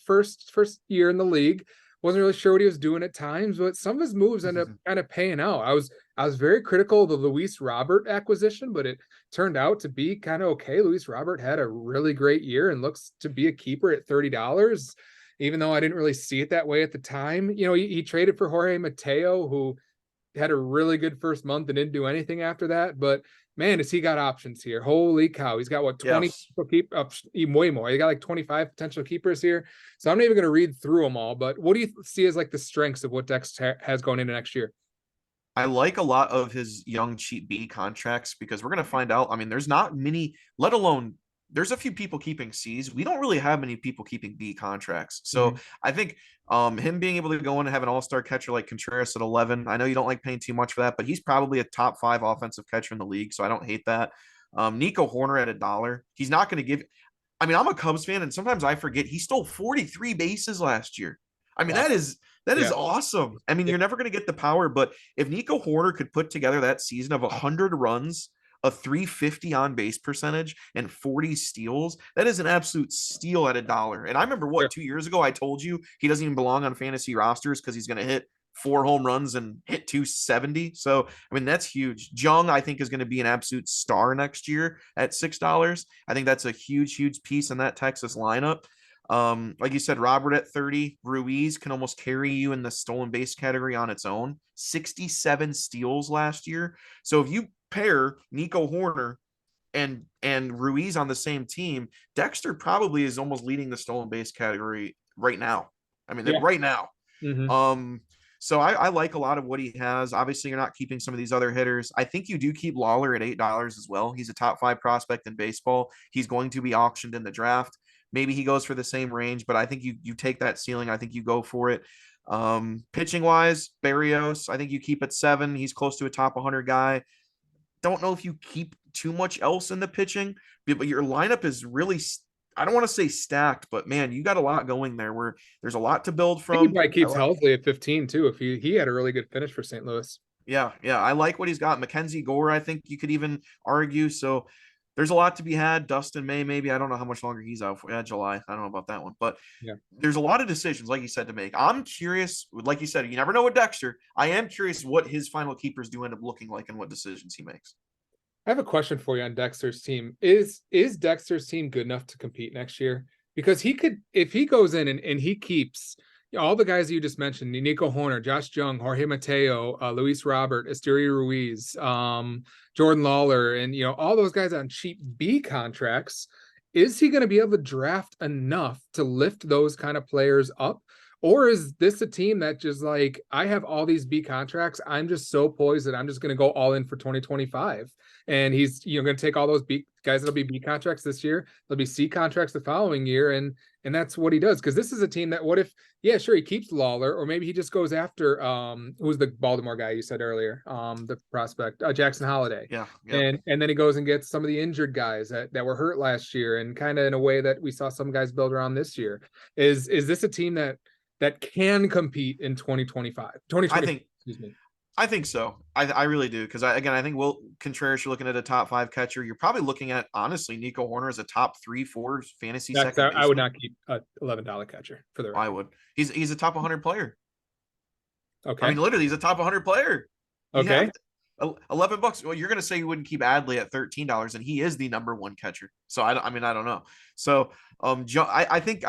first year in the league. Wasn't really sure what he was doing at times, but some of his moves ended up kind of paying out. I was very critical of the Luis Robert acquisition, but it turned out to be kind of okay. Luis Robert had a really great year and looks to be a keeper at $30, even though I didn't really see it that way at the time. He traded for Jorge Mateo, who had a really good first month and didn't do anything after that. But man, has he got options here? Holy cow. He's got 20 keep up, even way more. He got like 25 potential keepers here. So I'm not even going to read through them all, but what do you see as like the strengths of what Dex has going into next year? I like a lot of his young cheap B contracts because we're going to find out. I mean, there's not many, let alone there's a few people keeping C's. We don't really have many people keeping B contracts. So I think him being able to go in and have an all-star catcher like Contreras at 11. I know you don't like paying too much for that, but he's probably a top 5 offensive catcher in the league. So I don't hate that. Nico Horner at $1. He's not going to give. I mean, I'm a Cubs fan, and sometimes I forget he stole 43 bases last year. I mean, that is awesome. I mean, you're never going to get the power, but if Nico Horner could put together that season of 100 runs, a 350 on base percentage, and 40 steals, that is an absolute steal at $1. And I remember 2 years ago, I told you he doesn't even belong on fantasy rosters because he's going to hit 4 home runs and hit 270. So, I mean, that's huge. Jung, I think, is going to be an absolute star next year at $6. I think that's a huge piece in that Texas lineup. Like you said, Robert at 30, Ruiz can almost carry you in the stolen base category on its own. 67 steals last year. So if you pair Nico Horner and Ruiz on the same team, Dexter probably is almost leading the stolen base category right now. I mean, right now. So I like a lot of what he has. Obviously, you're not keeping some of these other hitters. I think you do keep Lawler at $8 as well. He's a top 5 prospect in baseball. He's going to be auctioned in the draft. Maybe he goes for the same range, but I think you take that ceiling. I think you go for it. Pitching wise, Barrios, I think you keep at 7. He's close to a top 100 guy. Don't know if you keep too much else in the pitching, but your lineup is really, I don't want to say stacked, but man, you got a lot going there where there's a lot to build I think he from. probably keeps Helsley at 15 too. If he had a really good finish for St. Louis. Yeah, I like what he's got. Mackenzie Gore, I think you could even argue. So there's a lot to be had. Dustin May, maybe. I don't know how much longer he's out for. Yeah, July. I don't know about that one. But yeah, there's a lot of decisions, like you said, to make. I'm curious, like you said, you never know with Dexter. I am curious what his final keepers do end up looking like and what decisions he makes. I have a question for you on Dexter's team. Is Dexter's team good enough to compete next year? Because he could, if he goes in and he keeps all the guys you just mentioned, Nico Horner, Josh Jung, Jorge Mateo, Luis Robert, Esturio Ruiz, Jordan Lawler, and all those guys on cheap B contracts, is he going to be able to draft enough to lift those kind of players up? Or is this a team that just like, I have all these B contracts, I'm just so poised that I'm just going to go all in for 2025? And he's going to take all those B guys that'll be B contracts this year, there'll be C contracts the following year, and that's what he does. Because this is a team that, what if, yeah, sure, he keeps Lawler, or maybe he just goes after who's the Baltimore guy you said earlier, the prospect, Jackson Holiday. Yeah. And then he goes and gets some of the injured guys that were hurt last year, and kind of in a way that we saw some guys build around this year. Is this a team that can compete in 2025? Excuse me. I think so. I really do. Because I think Will Contreras, you're looking at a top 5 catcher. You're probably looking at, honestly, Nico Horner as a top 3-4 fantasy second baseman. I would not keep a $11 catcher for the record. I would. He's a top 100 player. Okay. I mean, literally, he's a top 100 player. Okay. $11. Well, you're going to say you wouldn't keep Adley at $13, and he is the number 1 catcher. So I don't know. So I think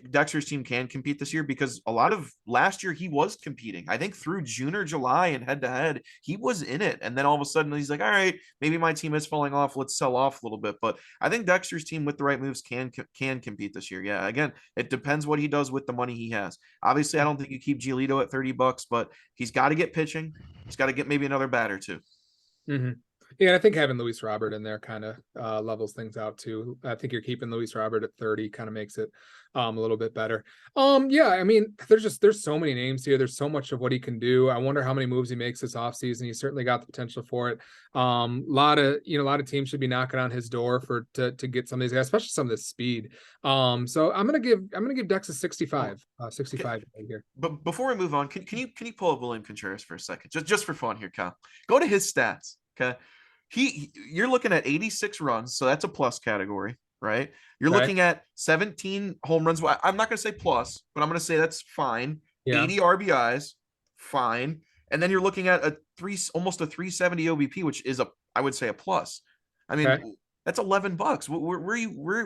Dexter's team can compete this year, because a lot of last year he was competing. I think through June or July and head to head, he was in it. And then all of a sudden he's like, all right, maybe my team is falling off. Let's sell off a little bit. But I think Dexter's team with the right moves can compete this year. Yeah. Again, it depends what he does with the money he has. Obviously, I don't think you keep Giolito at $30, but he's got to get pitching. He's got to get maybe another bat or two. Mm-hmm. Yeah, I think having Luis Robert in there kind of levels things out too. I think you're keeping Luis Robert at 30 kind of makes it a little bit better. Yeah, I mean, there's so many names here. There's so much of what he can do. I wonder how many moves he makes this offseason. He's certainly got the potential for it. A lot of teams should be knocking on his door to get some of these guys, especially some of this speed. So I'm gonna give Dex a 65. 65 right here. But before we move on, can you pull up William Contreras for a second, just for fun here, Kyle? Go to his stats, okay? You're looking at 86 runs, so that's a plus category, right? You're looking at 17 home runs. Well, I'm not going to say plus, but I'm going to say that's fine. Yeah. 80 RBIs, fine. And then you're looking at almost a 370 OBP, which is I would say a plus. I mean, that's $11.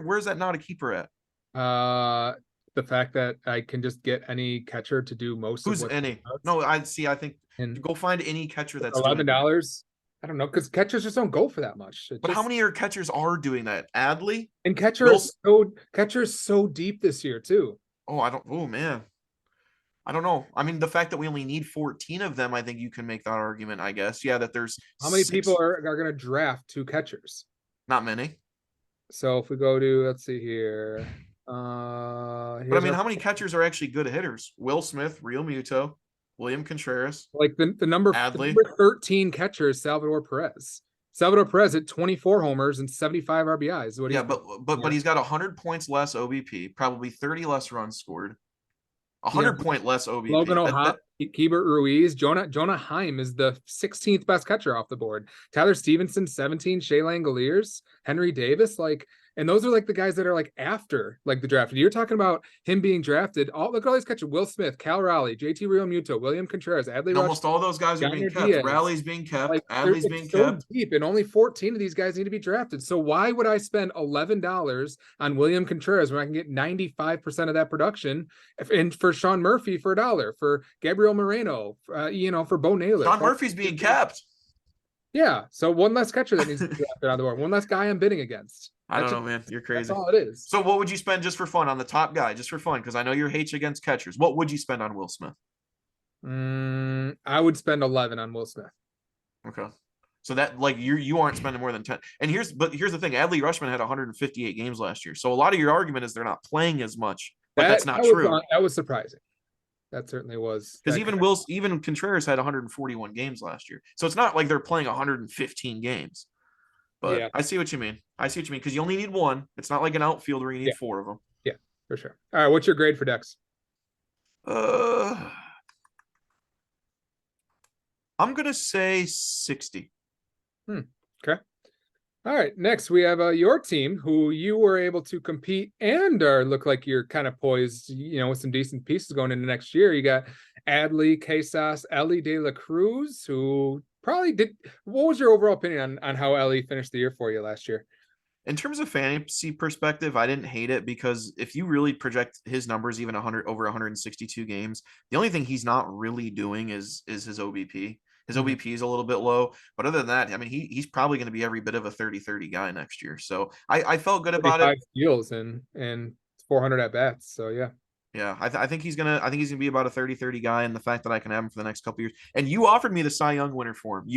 Where's that not a keeper at? The fact that I can just get any catcher to do most Who's of what any? No, I think go find any catcher that's $11. I don't know, because catchers just don't go for that much. How many catchers are doing that? Adley? And catchers so deep this year too. Oh man. I don't know. I mean, the fact that we only need 14 of them, I think you can make that argument, I guess. Yeah, that there's how many people are going to draft 2 catchers? Not many. So if we go to, let's see here. But I mean, how many catchers are actually good hitters? Will Smith, Real Muto, William Contreras, like the number 13 catcher is Salvador Perez. Salvador Perez at 24 homers and 75 RBIs. But he's got 100 points less OBP, probably 30 less runs scored, 100 point less OBP. Logan O'Hoppe, Keibert Ruiz, Jonah Heim is the 16th best catcher off the board. Tyler Stevenson 17, Shea Langoliers, Henry Davis, and those are like the guys that are like after like the draft. You're talking about him being drafted. Look at all these catchers: Will Smith, Cal Raleigh, JT Real Muto, William Contreras, Adley. Almost all those guys are being kept. Raleigh's being kept. Adley's being kept. Deep, and only 14 of these guys need to be drafted. So why would I spend $11 on William Contreras when I can get 95% of that production, and for Sean Murphy for $1, for Gabriel Moreno, for Bo Naylor? Sean Murphy's being kept. Yeah, so one less catcher that needs to be drafted on the board. One less guy I'm bidding against. I don't know, man. You're crazy. That's all it is. So what would you spend just for fun on the top guy, just for fun? Because I know you're hates against catchers. What would you spend on Will Smith? I would spend 11 on Will Smith. Okay. So that like you aren't spending more than 10. And here's the thing. Adley Rushman had 158 games last year. So a lot of your argument is they're not playing as much, but that's not true. That was surprising. That certainly was. Because even Contreras had 141 games last year. So it's not like they're playing 115 games. But yeah. I see what you mean. Because you only need one. It's not like an outfield where you need 4 of them. Yeah, for sure. All right, what's your grade for Dex? I'm gonna say 60. Okay. All right. Next, we have your team, who you were able to compete and look like you're kind of poised, with some decent pieces going into next year. You got Adley, Casas, Ellie De La Cruz, who probably did. What was your overall opinion on how Ellie finished the year for you last year? In terms of fantasy perspective, I didn't hate it because if you really project his numbers, even over 162 games, the only thing he's not really doing is his OBP. His OBP is a little bit low, but other than that, I mean, he's probably going to be every bit of a 30-30 guy next year. So I felt good about it. Steals and 400 at bats. So yeah. Yeah, I think he's gonna be about a 30-30 guy, and the fact that I can have him for the next couple years. And you offered me the Cy Young winner for him.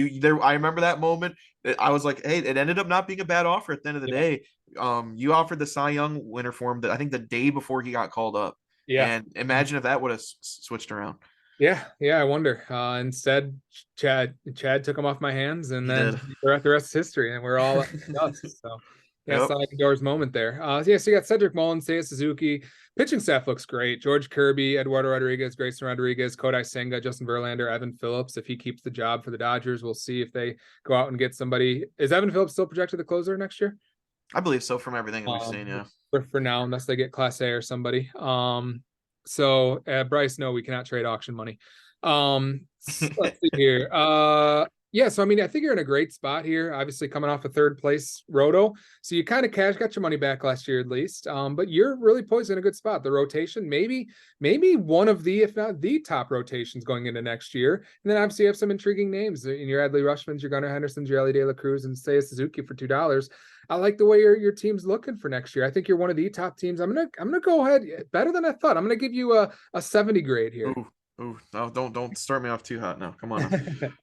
I remember that moment. I was like, hey, it ended up not being a bad offer at the end of the day. You offered the Cy Young winner for him that I think the day before he got called up. Yeah. And imagine if that would have switched around. Yeah, I wonder. Instead, Chad took him off my hands, and then the rest is history, and we're all dust. So yeah, it's not like a doors moment there. So you got Cedric Mullins, Seiya Suzuki. Pitching staff looks great. George Kirby, Eduardo Rodriguez, Grayson Rodriguez, Kodai Senga, Justin Verlander, Evan Phillips. If he keeps the job for the Dodgers, we'll see if they go out and get somebody. Is Evan Phillips still projected the closer next year? I believe so from everything we've seen, yeah. For now, unless they get Class A or somebody. So Bryce, no, we cannot trade auction money. Let's see here. So I mean, I think you're in a great spot here. Obviously, coming off a 3rd place roto, so you kind of got your money back last year at least. But you're really poised in a good spot. The rotation, maybe one of the, if not the top rotations going into next year. And then obviously you have some intriguing names in your Adley Rushmans, your Gunnar Henderson, your Ellie De La Cruz, and Seiya Suzuki for $2. I like the way your team's looking for next year. I think you're one of the top teams. I'm gonna go ahead better than I thought. I'm gonna give you a 70 grade here. Ooh, no, don't start me off too hot now. Come on.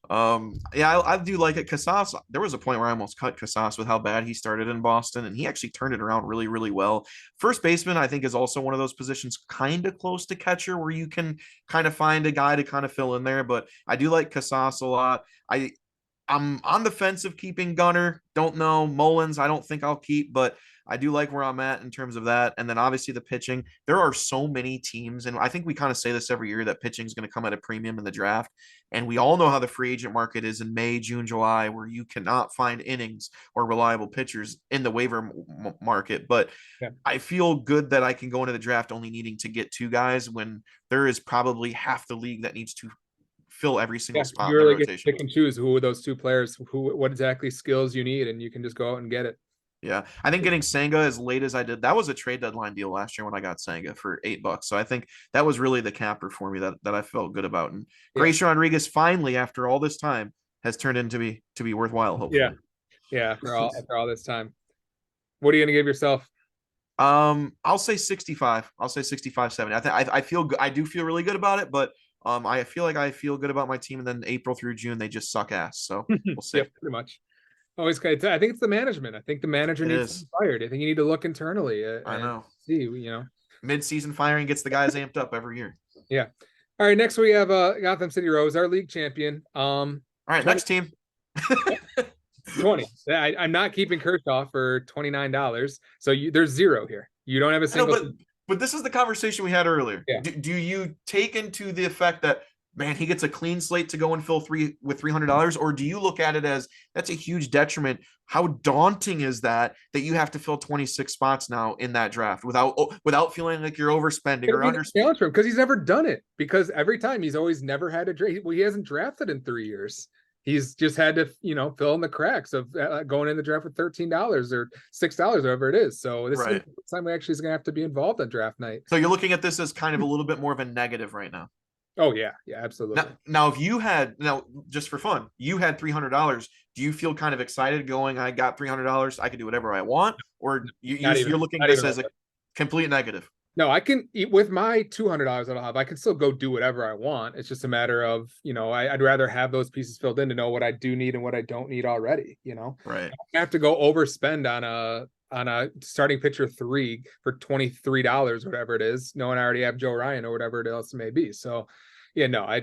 I do like it. Casas, there was a point where I almost cut Casas with how bad he started in Boston, and he actually turned it around really, really well. First baseman, I think, is also one of those positions kind of close to catcher where you can kind of find a guy to kind of fill in there. But I do like Casas a lot. I'm on the fence of keeping Gunnar. Don't know. Mullins, I don't think I'll keep, but I do like where I'm at in terms of that. And then obviously the pitching, there are so many teams. And I think we kind of say this every year that pitching is going to come at a premium in the draft. And we all know how the free agent market is in May, June, July, where you cannot find innings or reliable pitchers in the waiver market. But I feel good that I can go into the draft only needing to get 2 guys when there is probably half the league that needs to fill every single spot. You really get to pick and choose who are those 2 players, what exactly skills you need, and you can just go out and get it. Yeah, I think getting Senga as late as I did, that was a trade deadline deal last year when I got Senga for $8. So I think that was really the capper for me that I felt good about. And Grayson Rodriguez finally, after all this time, has turned into be worthwhile. Hopefully, yeah. After all this time, what are you gonna give yourself? I'll say 65. I'll say 65, 70. I do feel really good about it, but I feel like I feel good about my team, and then April through June they just suck ass. So we'll see. Pretty much. Always good. I think it's the management. I think the manager needs to be fired. I think you need to look internally. I know. See, mid-season firing gets the guys amped up every year. Yeah. All right. Next we have Gotham City Rose, our league champion. All right. 20, next team. 20. I'm not keeping Kershaw for $29. So there's 0 here. You don't have a single. But this is the conversation we had earlier. Yeah. Do you take into the effect that, man, he gets a clean slate to go and fill with $300, or do you look at it as that's a huge detriment? How daunting is that you have to fill 26 spots now in that draft without feeling like you're overspending or underspending? Because he's never done it. Because every time he's always never had a draft. Well, he hasn't drafted in 3 years. He's just had to, fill in the cracks of going in the draft with $13 or $6, whatever it is. So this is the time we actually is going to have to be involved on draft night. So you're looking at this as kind of a little bit more of a negative right now. Oh yeah, absolutely. Now, if you had just for fun, you had $300. Do you feel kind of excited going, I got $300, I can do whatever I want, or you're looking at this as a complete negative? No, I can eat with my $200 that I'll have. I can still go do whatever I want. It's just a matter of, I'd rather have those pieces filled in to know what I do need and what I don't need already. Right. I have to go overspend on a starting pitcher 3 for $23, whatever it is, knowing I already have Joe Ryan or whatever it else may be. So, yeah, no,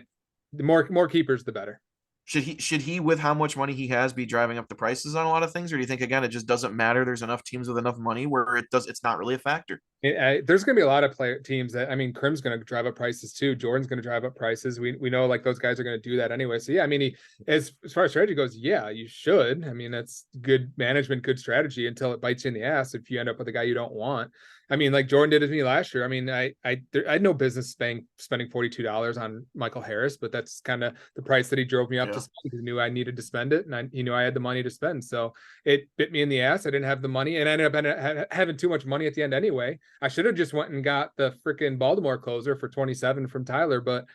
the more keepers, the better. Should he with how much money he has be driving up the prices on a lot of things, or do you think again it just doesn't matter? There's enough teams with enough money where it's not really a factor. There's going to be a lot of teams that, I mean, Krim's going to drive up prices too. Jordan's going to drive up prices. We know like those guys are going to do that anyway. So yeah, I mean, as far as strategy goes, yeah, you should. I mean, that's good management, good strategy until it bites you in the ass if you end up with a guy you don't want. I mean, like Jordan did with me last year. I mean, I had no business spending $42 on Michael Harris, but that's kind of the price that he drove me up to spend. He knew I needed to spend it, and he knew I had the money to spend. So it bit me in the ass. I didn't have the money, and I ended up having too much money at the end anyway. I should have just went and got the freaking Baltimore closer for 27 from Tyler, but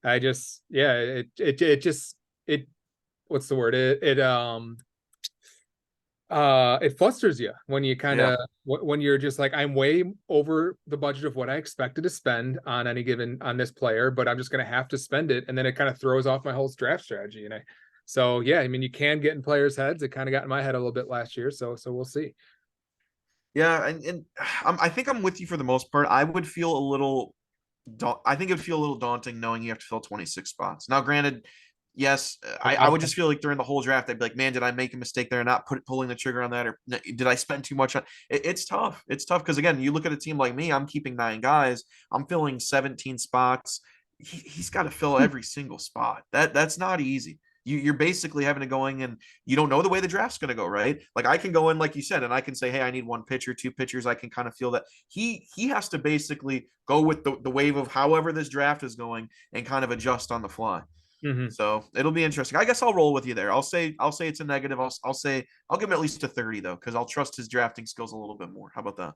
I just, yeah, it what's the word? It flusters you when you kind of when you're just like, I'm way over the budget of what I expected to spend on on this player, but I'm just going to have to spend it, and then it kind of throws off my whole draft strategy. So yeah, I mean, you can get in players' heads. It kind of got in my head a little bit last year, so we'll see. Yeah, and I think I'm with you for the most part. I would feel a little, I think it would feel a little daunting knowing you have to fill 26 spots. Now, granted, yes, I would just feel like during the whole draft, I'd be like, man, did I make a mistake there, not pulling the trigger on that, or did I spend too much on it? It's tough. It's tough because again, you look at a team like me, I'm keeping 9 guys, I'm filling 17 spots. He's got to fill every single spot. That's not easy. You're basically having to go in and you don't know the way the draft's going to go, right? Like I can go in, like you said, and I can say, hey, I need 1 pitcher, 2 pitchers. I can kind of feel that he has to basically go with the wave of however this draft is going and kind of adjust on the fly. Mm-hmm. So it'll be interesting. I guess I'll roll with you there. I'll say it's a negative. I'll say I'll give him at least a 30 though, because I'll trust his drafting skills a little bit more. How about that?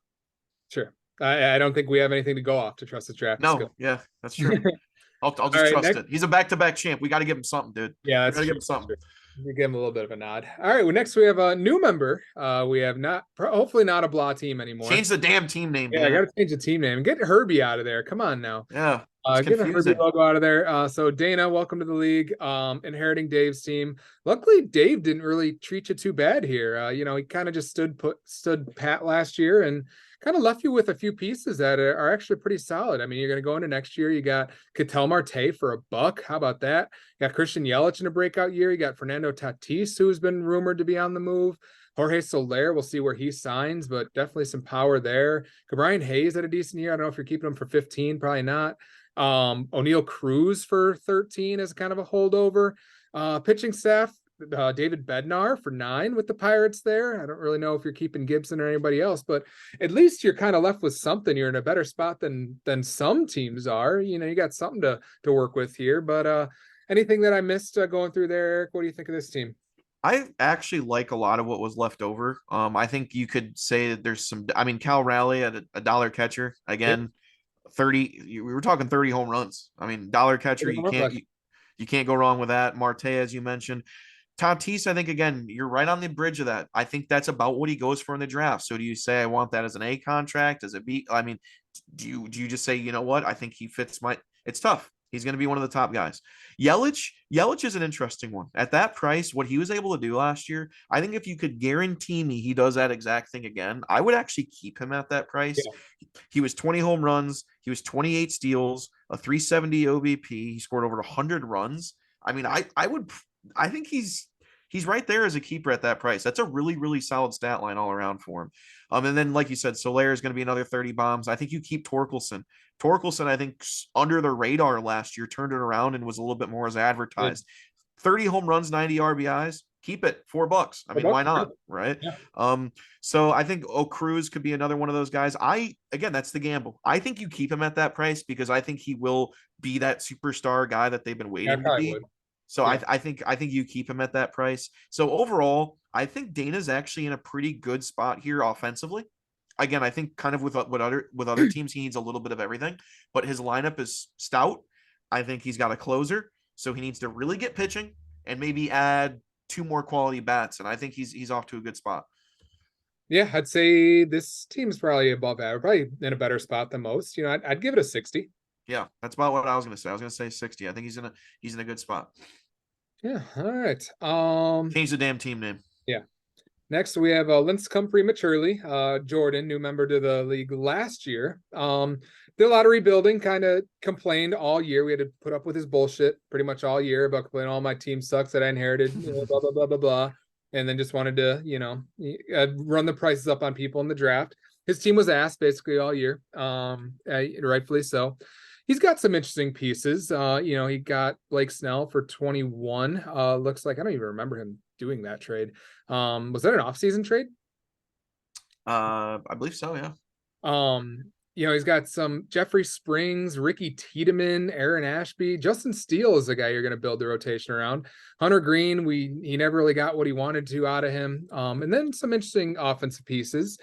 Sure. I don't think we have anything to go off to trust his draft No, skill. yeah, that's true. I'll just trust it. He's a back-to-back champ. We got to give him something, dude. Yeah, that's got to give him something. We give him a little bit of a nod. All right. Well, next we have a new member. We have hopefully not a blah team anymore. Change the damn team name. Yeah, I got to change the team name and get Herbie out of there. Come on now. Yeah. Get the Herbie logo out of there. So Dana, welcome to the league. Inheriting Dave's team. Luckily, Dave didn't really treat you too bad here. He kind of just stood pat last year and kind of left you with a few pieces that are actually pretty solid. I mean, you're going to go into next year. You got Ketel Marte for $1. How about that? You got Christian Yelich in a breakout year. You got Fernando Tatis, who's been rumored to be on the move. Jorge Soler, we'll see where he signs, but definitely some power there. Brian Hayes had a decent year. I don't know if you're keeping him for 15, probably not. O'Neal Cruz for 13 as kind of a holdover. Pitching staff, David Bednar for 9 with the Pirates there. I don't really know if you're keeping Gibson or anybody else, but at least you're kind of left with something. You're in a better spot than some teams are. You got something to work with here. But anything that I missed going through there, Eric? What do you think of this team? I actually like a lot of what was left over. I think you could say that there's some. I mean, Cal Raleigh at a dollar catcher again. Yep. 30. We were talking 30 home runs. I mean, dollar catcher. You can't go wrong with that. Marte, as you mentioned. Tatis, I think again, you're right on the bridge of that. I think that's about what he goes for in the draft. So do you say I want that as an A contract, as a B? I mean, do you just say, you know what? I think he fits my. It's tough. He's going to be one of the top guys. Yelich is an interesting one. At that price, what he was able to do last year, I think if you could guarantee me he does that exact thing again, I would actually keep him at that price. Yeah. He was 20 home runs. He was 28 steals, a 370 OBP. He scored over 100 runs. I mean, I think he's right there as a keeper at that price. That's a really, really solid stat line all around for him. And then, like you said, Soler is going to be another 30 bombs. I think you keep Torkelson. Torkelson, I think, under the radar last year, turned it around and was a little bit more as advertised. Yeah. 30 home runs, 90 RBIs. Keep it, $4. I mean, why not? Right. Yeah. So I think Cruz could be another one of those guys. Again, that's the gamble. I think you keep him at that price because I think he will be that superstar guy that they've been waiting to be. So yeah. I think you keep him at that price. So overall, I think Dana's actually in a pretty good spot here offensively. Again, I think kind of with other teams, he needs a little bit of everything, but his lineup is stout. I think he's got a closer, so he needs to really get pitching and maybe add 2 more quality bats. And I think he's off to a good spot. Yeah, I'd say this team's probably above average, probably in a better spot than most. I'd give it a 60. Yeah, that's about what I was gonna say. I was gonna say 60. I think he's in a good spot. Yeah, all right. Change the damn team name. Yeah. Next, we have Lince come prematurely. Jordan, new member to the league last year. Did a lot of rebuilding, kind of complained all year. We had to put up with his bullshit pretty much all year about complaining all my team sucks that I inherited, blah, blah, blah, blah, blah. And then just wanted to, run the prices up on people in the draft. His team was ass basically all year, rightfully so. He's got some interesting pieces. He got Blake Snell for 21. Looks like I don't even remember him doing that trade. Was that an off-season trade? I believe so, yeah. He's got some Jeffrey Springs, Ricky Tiedemann, Aaron Ashby. Justin Steele is the guy you're going to build the rotation around. Hunter Green, he never really got what he wanted to out of him. And then some interesting offensive pieces.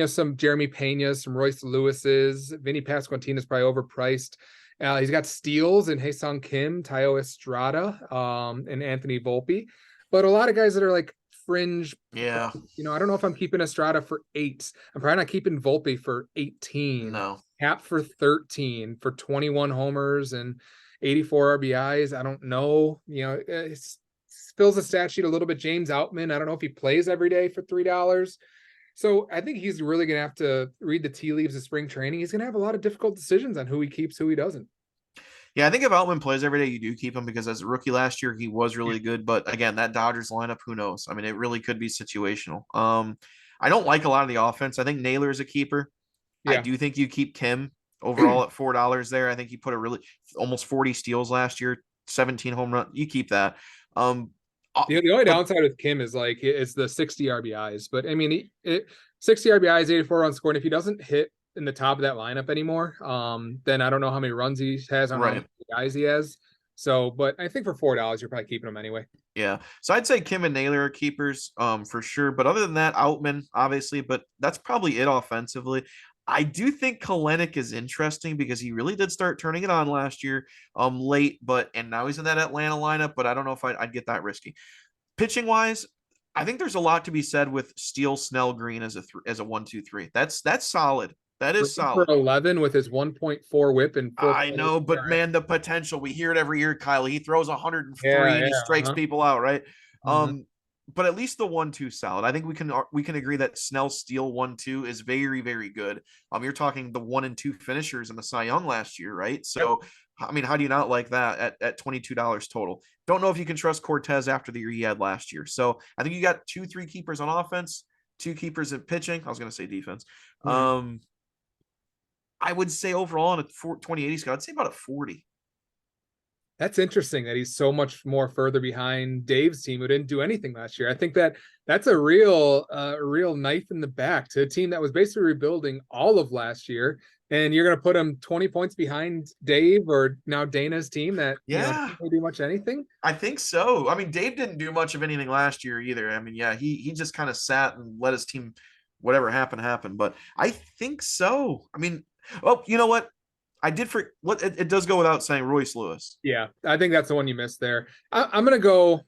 Some Jeremy Pena, some Royce Lewis's, Vinny Pasquantina's probably overpriced. He's got Steels and Haesung Kim, Tayo Estrada, and Anthony Volpe. But a lot of guys that are like fringe. Yeah. I don't know if I'm keeping Estrada for 8. I'm probably not keeping Volpe for 18. No. Cap for 13 for 21 homers and 84 RBIs. I don't know. It fills the stat sheet a little bit. James Outman, I don't know if he plays every day for $3. So I think he's really going to have to read the tea leaves of spring training. He's going to have a lot of difficult decisions on who he keeps, who he doesn't. Yeah, I think if Outman plays every day, you do keep him because as a rookie last year, he was really good. But again, that Dodgers lineup, who knows? I mean, it really could be situational. I don't like a lot of the offense. I think Naylor is a keeper. Yeah. I do think you keep Kim overall at $4 there. I think he put almost 40 steals last year, 17 home runs. You keep that. The only downside with Kim is like it's the 60 RBIs, but I mean, 60 RBIs, 84 runs scored. If he doesn't hit in the top of that lineup anymore, then I don't know how many runs he has, I don't know how many guys he has. So, but I think for $4, you're probably keeping him anyway. Yeah. So I'd say Kim and Naylor are keepers, for sure. But other than that, Outman, obviously, but that's probably it offensively. I do think Kalenic is interesting because he really did start turning it on last year, late, and now he's in that Atlanta lineup, but I don't know if I'd get that risky. Pitching wise, I think there's a lot to be said with Steele, Snell, Green as a 1-2-3. That's solid. That is solid. For 11 with his 1.4 whip and I know, but man, the potential, we hear it every year, Kyle. He throws 103 and he strikes people out, right? But at least the 1-2 solid. I think we can agree that Snell Steele 1-2 is very, very good. You're talking the 1 and 2 finishers in the Cy Young last year, right? So I mean, how do you not like that at $22 total? Don't know if you can trust Cortez after the year he had last year. So I think you got 2-3 keepers on offense, 2 keepers at pitching. I was going to say defense. I would say overall on a 2080 scale, I'd say about a 40. That's interesting that he's so much more further behind Dave's team who didn't do anything last year. I think that's a real knife in the back to a team that was basically rebuilding all of last year. And you're going to put him 20 points behind Dave or now Dana's team that didn't do much anything. I think so. I mean, Dave didn't do much of anything last year either. I mean, yeah, he just kind of sat and let his team, whatever happened, happen. But I think so. I mean, oh, you know what? I did it does go without saying Royce Lewis. Yeah, I think that's the one you missed there. I'm going to go,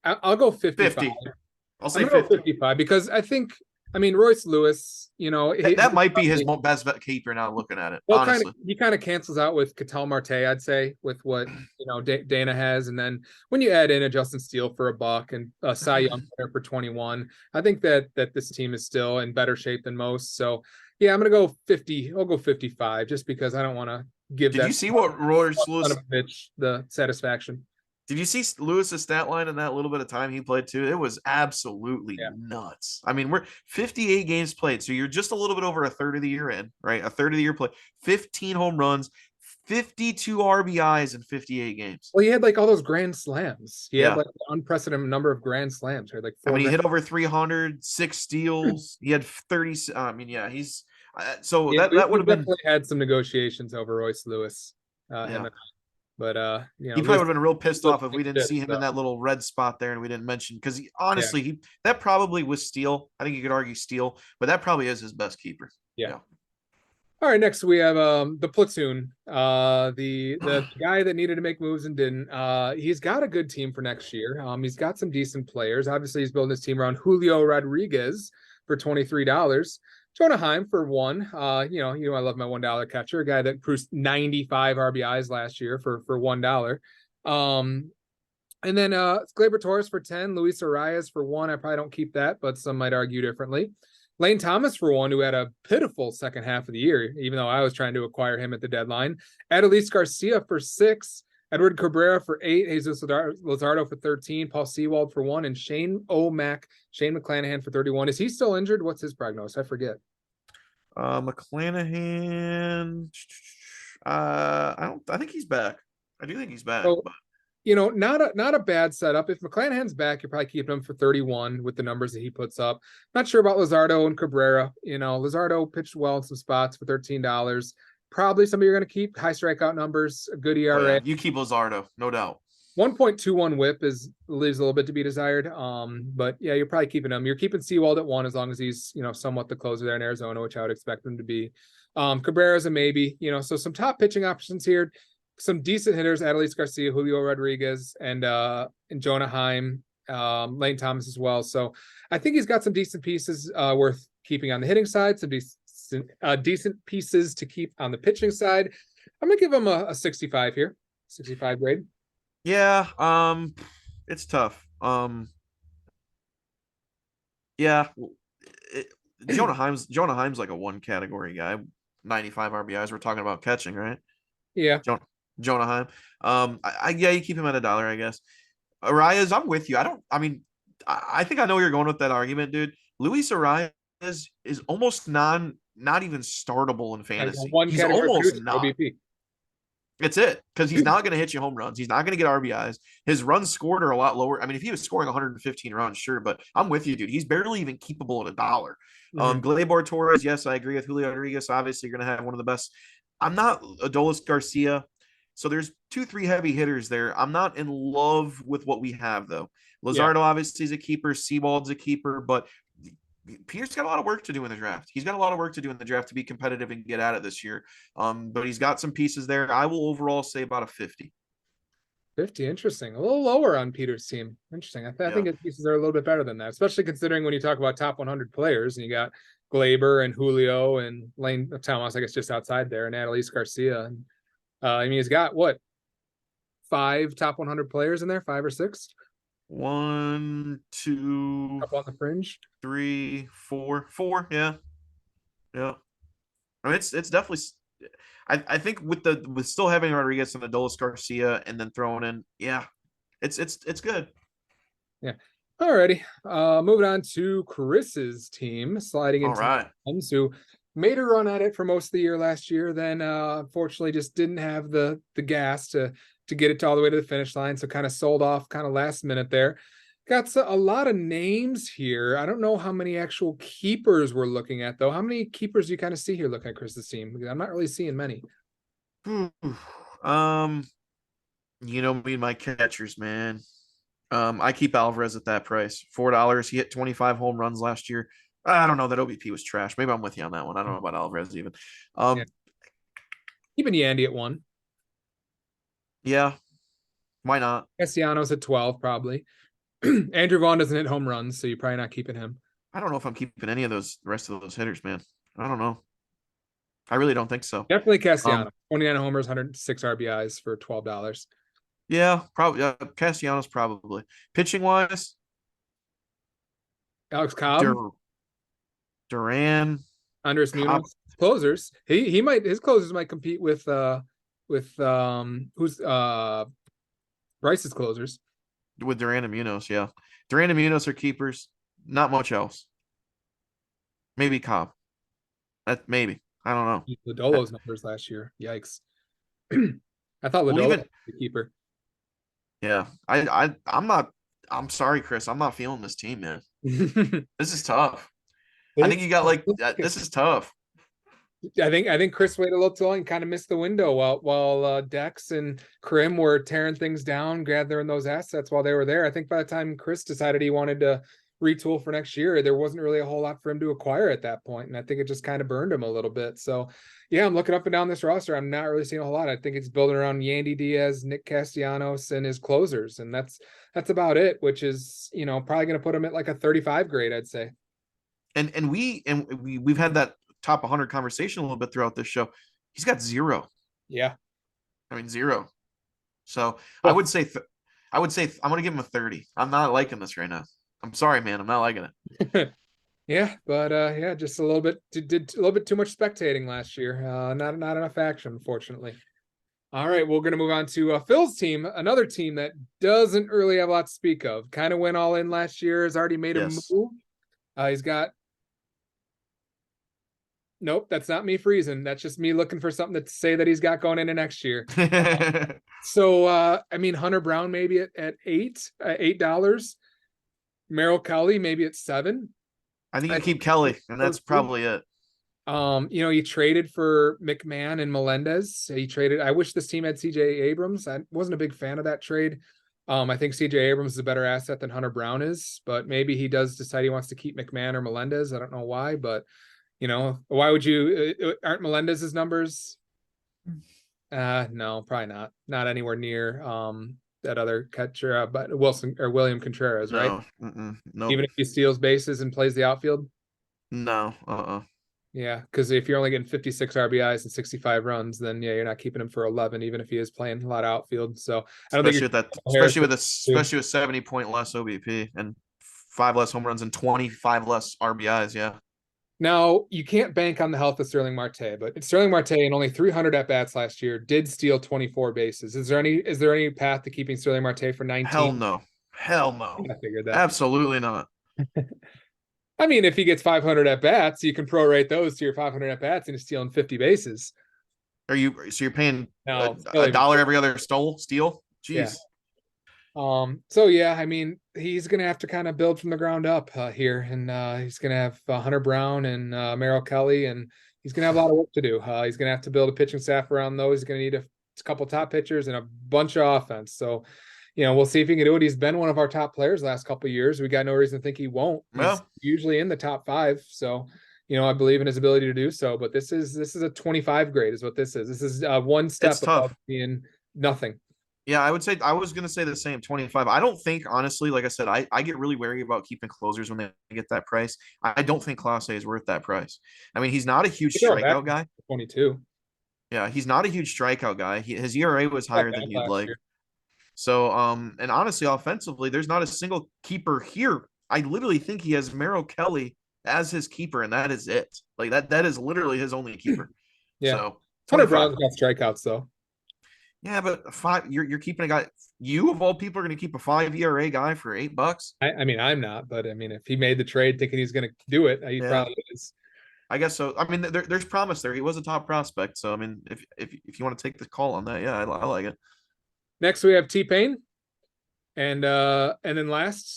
I'll go 55. 50. I'll say 50. 55 because I think, Royce Lewis, that might be his best keeper now looking at it. Well, honestly. He kind of cancels out with Ketel Marte, I'd say, with what, Dana has. And then when you add in a Justin Steele for $1 and a Cy Young player for 21, I think that this team is still in better shape than most. So, yeah, I'm going to go 50. I'll go 55 just because I don't want to give Did you see what Royce Lewis the satisfaction? Did you see Lewis's stat line in that little bit of time he played too? It was absolutely nuts. I mean, we're 58 games played, so you're just a little bit over a third of the year in, right? A third of the year play, 15 home runs, 52 RBIs in 58 games. Well, he had like all those grand slams. He had like an unprecedented number of grand slams, right? Like 4 he hit over 300, 6 steals. He had 30. I mean, yeah, he's so that would have been had some negotiations over Royce Lewis. But he probably would have been real pissed off if we didn't see him in that little red spot there and we didn't mention because honestly that probably was Steele. I think you could argue Steele, but that probably is his best keeper. Yeah. All right, next we have the platoon. The guy that needed to make moves and didn't. He's got a good team for next year. He's got some decent players. Obviously, he's building his team around Julio Rodriguez, for $23. Jonah Heim for one. I love my $1 catcher, a guy that produced 95 RBIs last year for $1. And then Gleyber Torres for 10, Luis Arias for 1. I probably don't keep that, but some might argue differently. Lane Thomas for 1, who had a pitiful second half of the year, even though I was trying to acquire him at the deadline. Adolis Garcia for 6, Edward Cabrera for 8, Jesus Luzardo for 13, Paul Sewald for 1, and Shane McClanahan for 31. Is he still injured? What's his prognosis? I forget. McClanahan. I think he's back. I do think he's back. So, not a bad setup. If McClanahan's back, you're probably keeping him for 31 with the numbers that he puts up. Not sure about Luzardo and Cabrera. Luzardo pitched well in some spots for $13. Probably somebody you're going to keep. High strikeout numbers, a good ERA. Oh, yeah. You keep Luzardo, no doubt. 1.21 whip leaves a little bit to be desired. But yeah, you're probably keeping him. You're keeping Sewald at 1 as long as he's, somewhat the closer there in Arizona, which I would expect him to be. Cabrera's a maybe, so some top pitching options here. Some decent hitters, Adolis Garcia, Julio Rodriguez, and Jonah Heim, Lane Thomas as well. So I think he's got some decent pieces worth keeping on the hitting side, some decent pieces to keep on the pitching side. I'm gonna give him a 65 here, 65 grade. Yeah, it's tough. Yeah, Jonah Heim's like a 1 category guy, 95 RBIs. We're talking about catching, right? Yeah. Jonah Heim. You keep him at $1, I guess. Arias, I'm with you. I think I know where you're going with that argument, dude. Luis Arias is almost not even startable in fantasy. He's almost not. OBP. It's it, because he's not going to hit you home runs. He's not going to get RBIs. His runs scored are a lot lower. I mean, if he was scoring 115 runs, sure, but I'm with you, dude. He's barely even keepable at $1. Gleyber Torres, yes, I agree with Julio Rodriguez. Obviously, you're going to have one of the best. I'm not Adolis Garcia. So there's 2-3 heavy hitters there. I'm not in love with what we have, though. Luzardo obviously is a keeper. Sewald's a keeper, but Peter's got a lot of work to do in the draft. He's got a lot of work to do in the draft to be competitive and get at it this year. But he's got some pieces there. I will overall say about a 50. 50, interesting. A little lower on Peter's team. Interesting. I think his pieces are a little bit better than that, especially considering when you talk about top 100 players and you got Gleyber and Julio and Lane Thomas, I guess, just outside there, and Adolis Garcia. And he's got 5 top 100 players in there, 5 or 6. 1, 2, up on the fringe. 3, 4. Yeah. I mean, it's definitely. I think with still having Rodriguez and Adolis Garcia and then throwing in, it's good. Yeah. Alrighty. Moving on to Chris's team, sliding into Huns, who made a run at it for most of the year last year, then unfortunately just didn't have the gas to get it all the way to the finish line, so kind of sold off kind of last minute there. Got a lot of names here. I don't know how many actual keepers we're looking at, though. How many keepers do you kind of see here looking at Chris's team? Because I'm not really seeing many. Me and my catchers, man. I keep Alvarez at that price, $4. He hit 25 home runs last year. I don't know, that OBP was trash. Maybe I'm with you on that one. I don't know about Alvarez even. Keeping Yandy at 1. Yeah, why not? Castellanos at 12, probably. Andrew Vaughn doesn't hit home runs, so you're probably not keeping him. I don't know if I'm keeping any of the rest of those hitters, man. I don't know. I really don't think so. Definitely Castellanos. 29 homers, 106 RBIs for $12. Yeah, probably. Castellanos probably. Pitching wise, Alex Cobb, Duran, Andres Munoz. Closers. His closers might compete with who's Bryce's closers. With Duran and Munoz, yeah. Duran and Munoz are keepers. Not much else. Maybe Cobb. Maybe. I don't know. Lodolo's numbers last year. Yikes. I thought Lodolo was the keeper. Yeah. I'm sorry, Chris. I'm not feeling this team, man. This is tough. I think you got this is tough. I think Chris waited a little too long and kind of missed the window while Dex and Krim were tearing things down, gathering those assets while they were there. I think by the time Chris decided he wanted to retool for next year, there wasn't really a whole lot for him to acquire at that point, and I think it just kind of burned him a little bit. So, yeah, I'm looking up and down this roster. I'm not really seeing a whole lot. I think it's building around Yandy Diaz, Nick Castellanos, and his closers, and that's about it. Which is probably going to put him at like a 35 grade, I'd say. we've had that top 100 conversation a little bit throughout this show. He's got 0. Yeah. I mean 0. So I Well, would say I'm gonna give him a 30. I'm not liking this right now. I'm sorry, man. I'm not liking it. yeah, but yeah, just a little bit did a little bit too much spectating last year. Not enough action, unfortunately. All right, we're gonna move on to Phil's team, another team that doesn't really have a lot to speak of. Kind of went all in last year, has already made a Yes. move. He's got nope, that's not me freezing. That's just me looking for something to say that he's got going into next year. So I mean Hunter Brown maybe at $8. Merrill Kelly maybe at 7. I think you keep Kelly, and that's probably it. You traded for McMahon and Melendez. I wish this team had CJ Abrams. I wasn't a big fan of that trade. I think CJ Abrams is a better asset than Hunter Brown is, but maybe he does decide he wants to keep McMahon or Melendez. I don't know why, but why would you? Aren't Melendez's numbers? No, probably not. Not anywhere near that other catcher, but Wilson or William Contreras, right? No. Even if he steals bases and plays the outfield. No. Yeah, because if you're only getting 56 RBIs and 65 runs, then yeah, you're not keeping him for 11, even if he is playing a lot of outfield. So I don't Especially think especially with 70 point less OBP and 5 less home runs and 25 less RBIs. Yeah. Now you can't bank on the health of Sterling Marte, but Sterling Marte in only 300 at bats last year did steal 24 bases. Is there any path to keeping Sterling Marte for 19? Hell no. I figured that. Absolutely not. I mean, if he gets 500 at bats, you can prorate those to your 500 at bats and he's stealing 50 bases. So you're paying No, a dollar every other steal? Jeez. Yeah. So yeah, I mean, he's gonna have to kind of build from the ground up here, and he's gonna have Hunter Brown and Merrill Kelly, and he's gonna have a lot of work to do. He's gonna have to build a pitching staff around those. He's gonna need a couple top pitchers and a bunch of offense. So, we'll see if he can do it. He's been one of our top players the last couple of years. We got no reason to think he won't. He's usually in the top 5. So, I believe in his ability to do so. But this is a 25 grade, is what this is. This is one step above being nothing. Yeah, I was going to say the same, 25. I don't think, honestly, like I said, I get really wary about keeping closers when they get that price. I don't think Clase is worth that price. I mean, he's not a huge strikeout guy. 22. Yeah, he's not a huge strikeout guy. His ERA was higher than you'd like. So, and honestly, offensively, there's not a single keeper here. I literally think he has Merrill Kelly as his keeper, and that is it. Like that is literally his only keeper. Yeah. So Hunter Brown's got strikeouts though. Yeah, but 5, you're keeping a guy. You of all people are going to keep a 5 ERA guy for $8. I mean, I'm not, but I mean, if he made the trade thinking he's going to do it, he probably is. I guess so. I mean, there's promise there. He was a top prospect, so I mean, if you want to take the call on that, yeah, I like it. Next, we have T-Pain, and then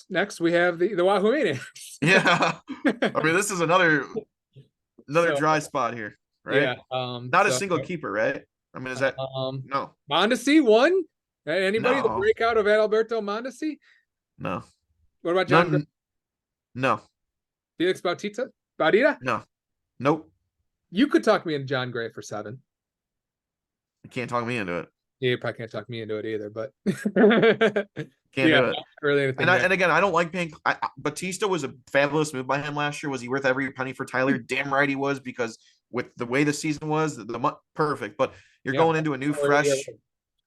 next we have the Wahoo Maniacs. Yeah, I mean, this is another dry spot here, right? Yeah, not a single keeper, right? I mean, is that no? Mondesi won? Anybody the breakout of Adalberto Mondesi? No. What about John Gray? No. Felix Bautista? No. Nope. You could talk me into John Gray for 7. You can't talk me into it. Yeah, you probably can't talk me into it either, but can't do it. Really and again, I don't like paying. Batista was a fabulous move by him last year. Was he worth every penny for Tyler? Damn right he was, because with the way the season was, the perfect. But you're going into a new fresh.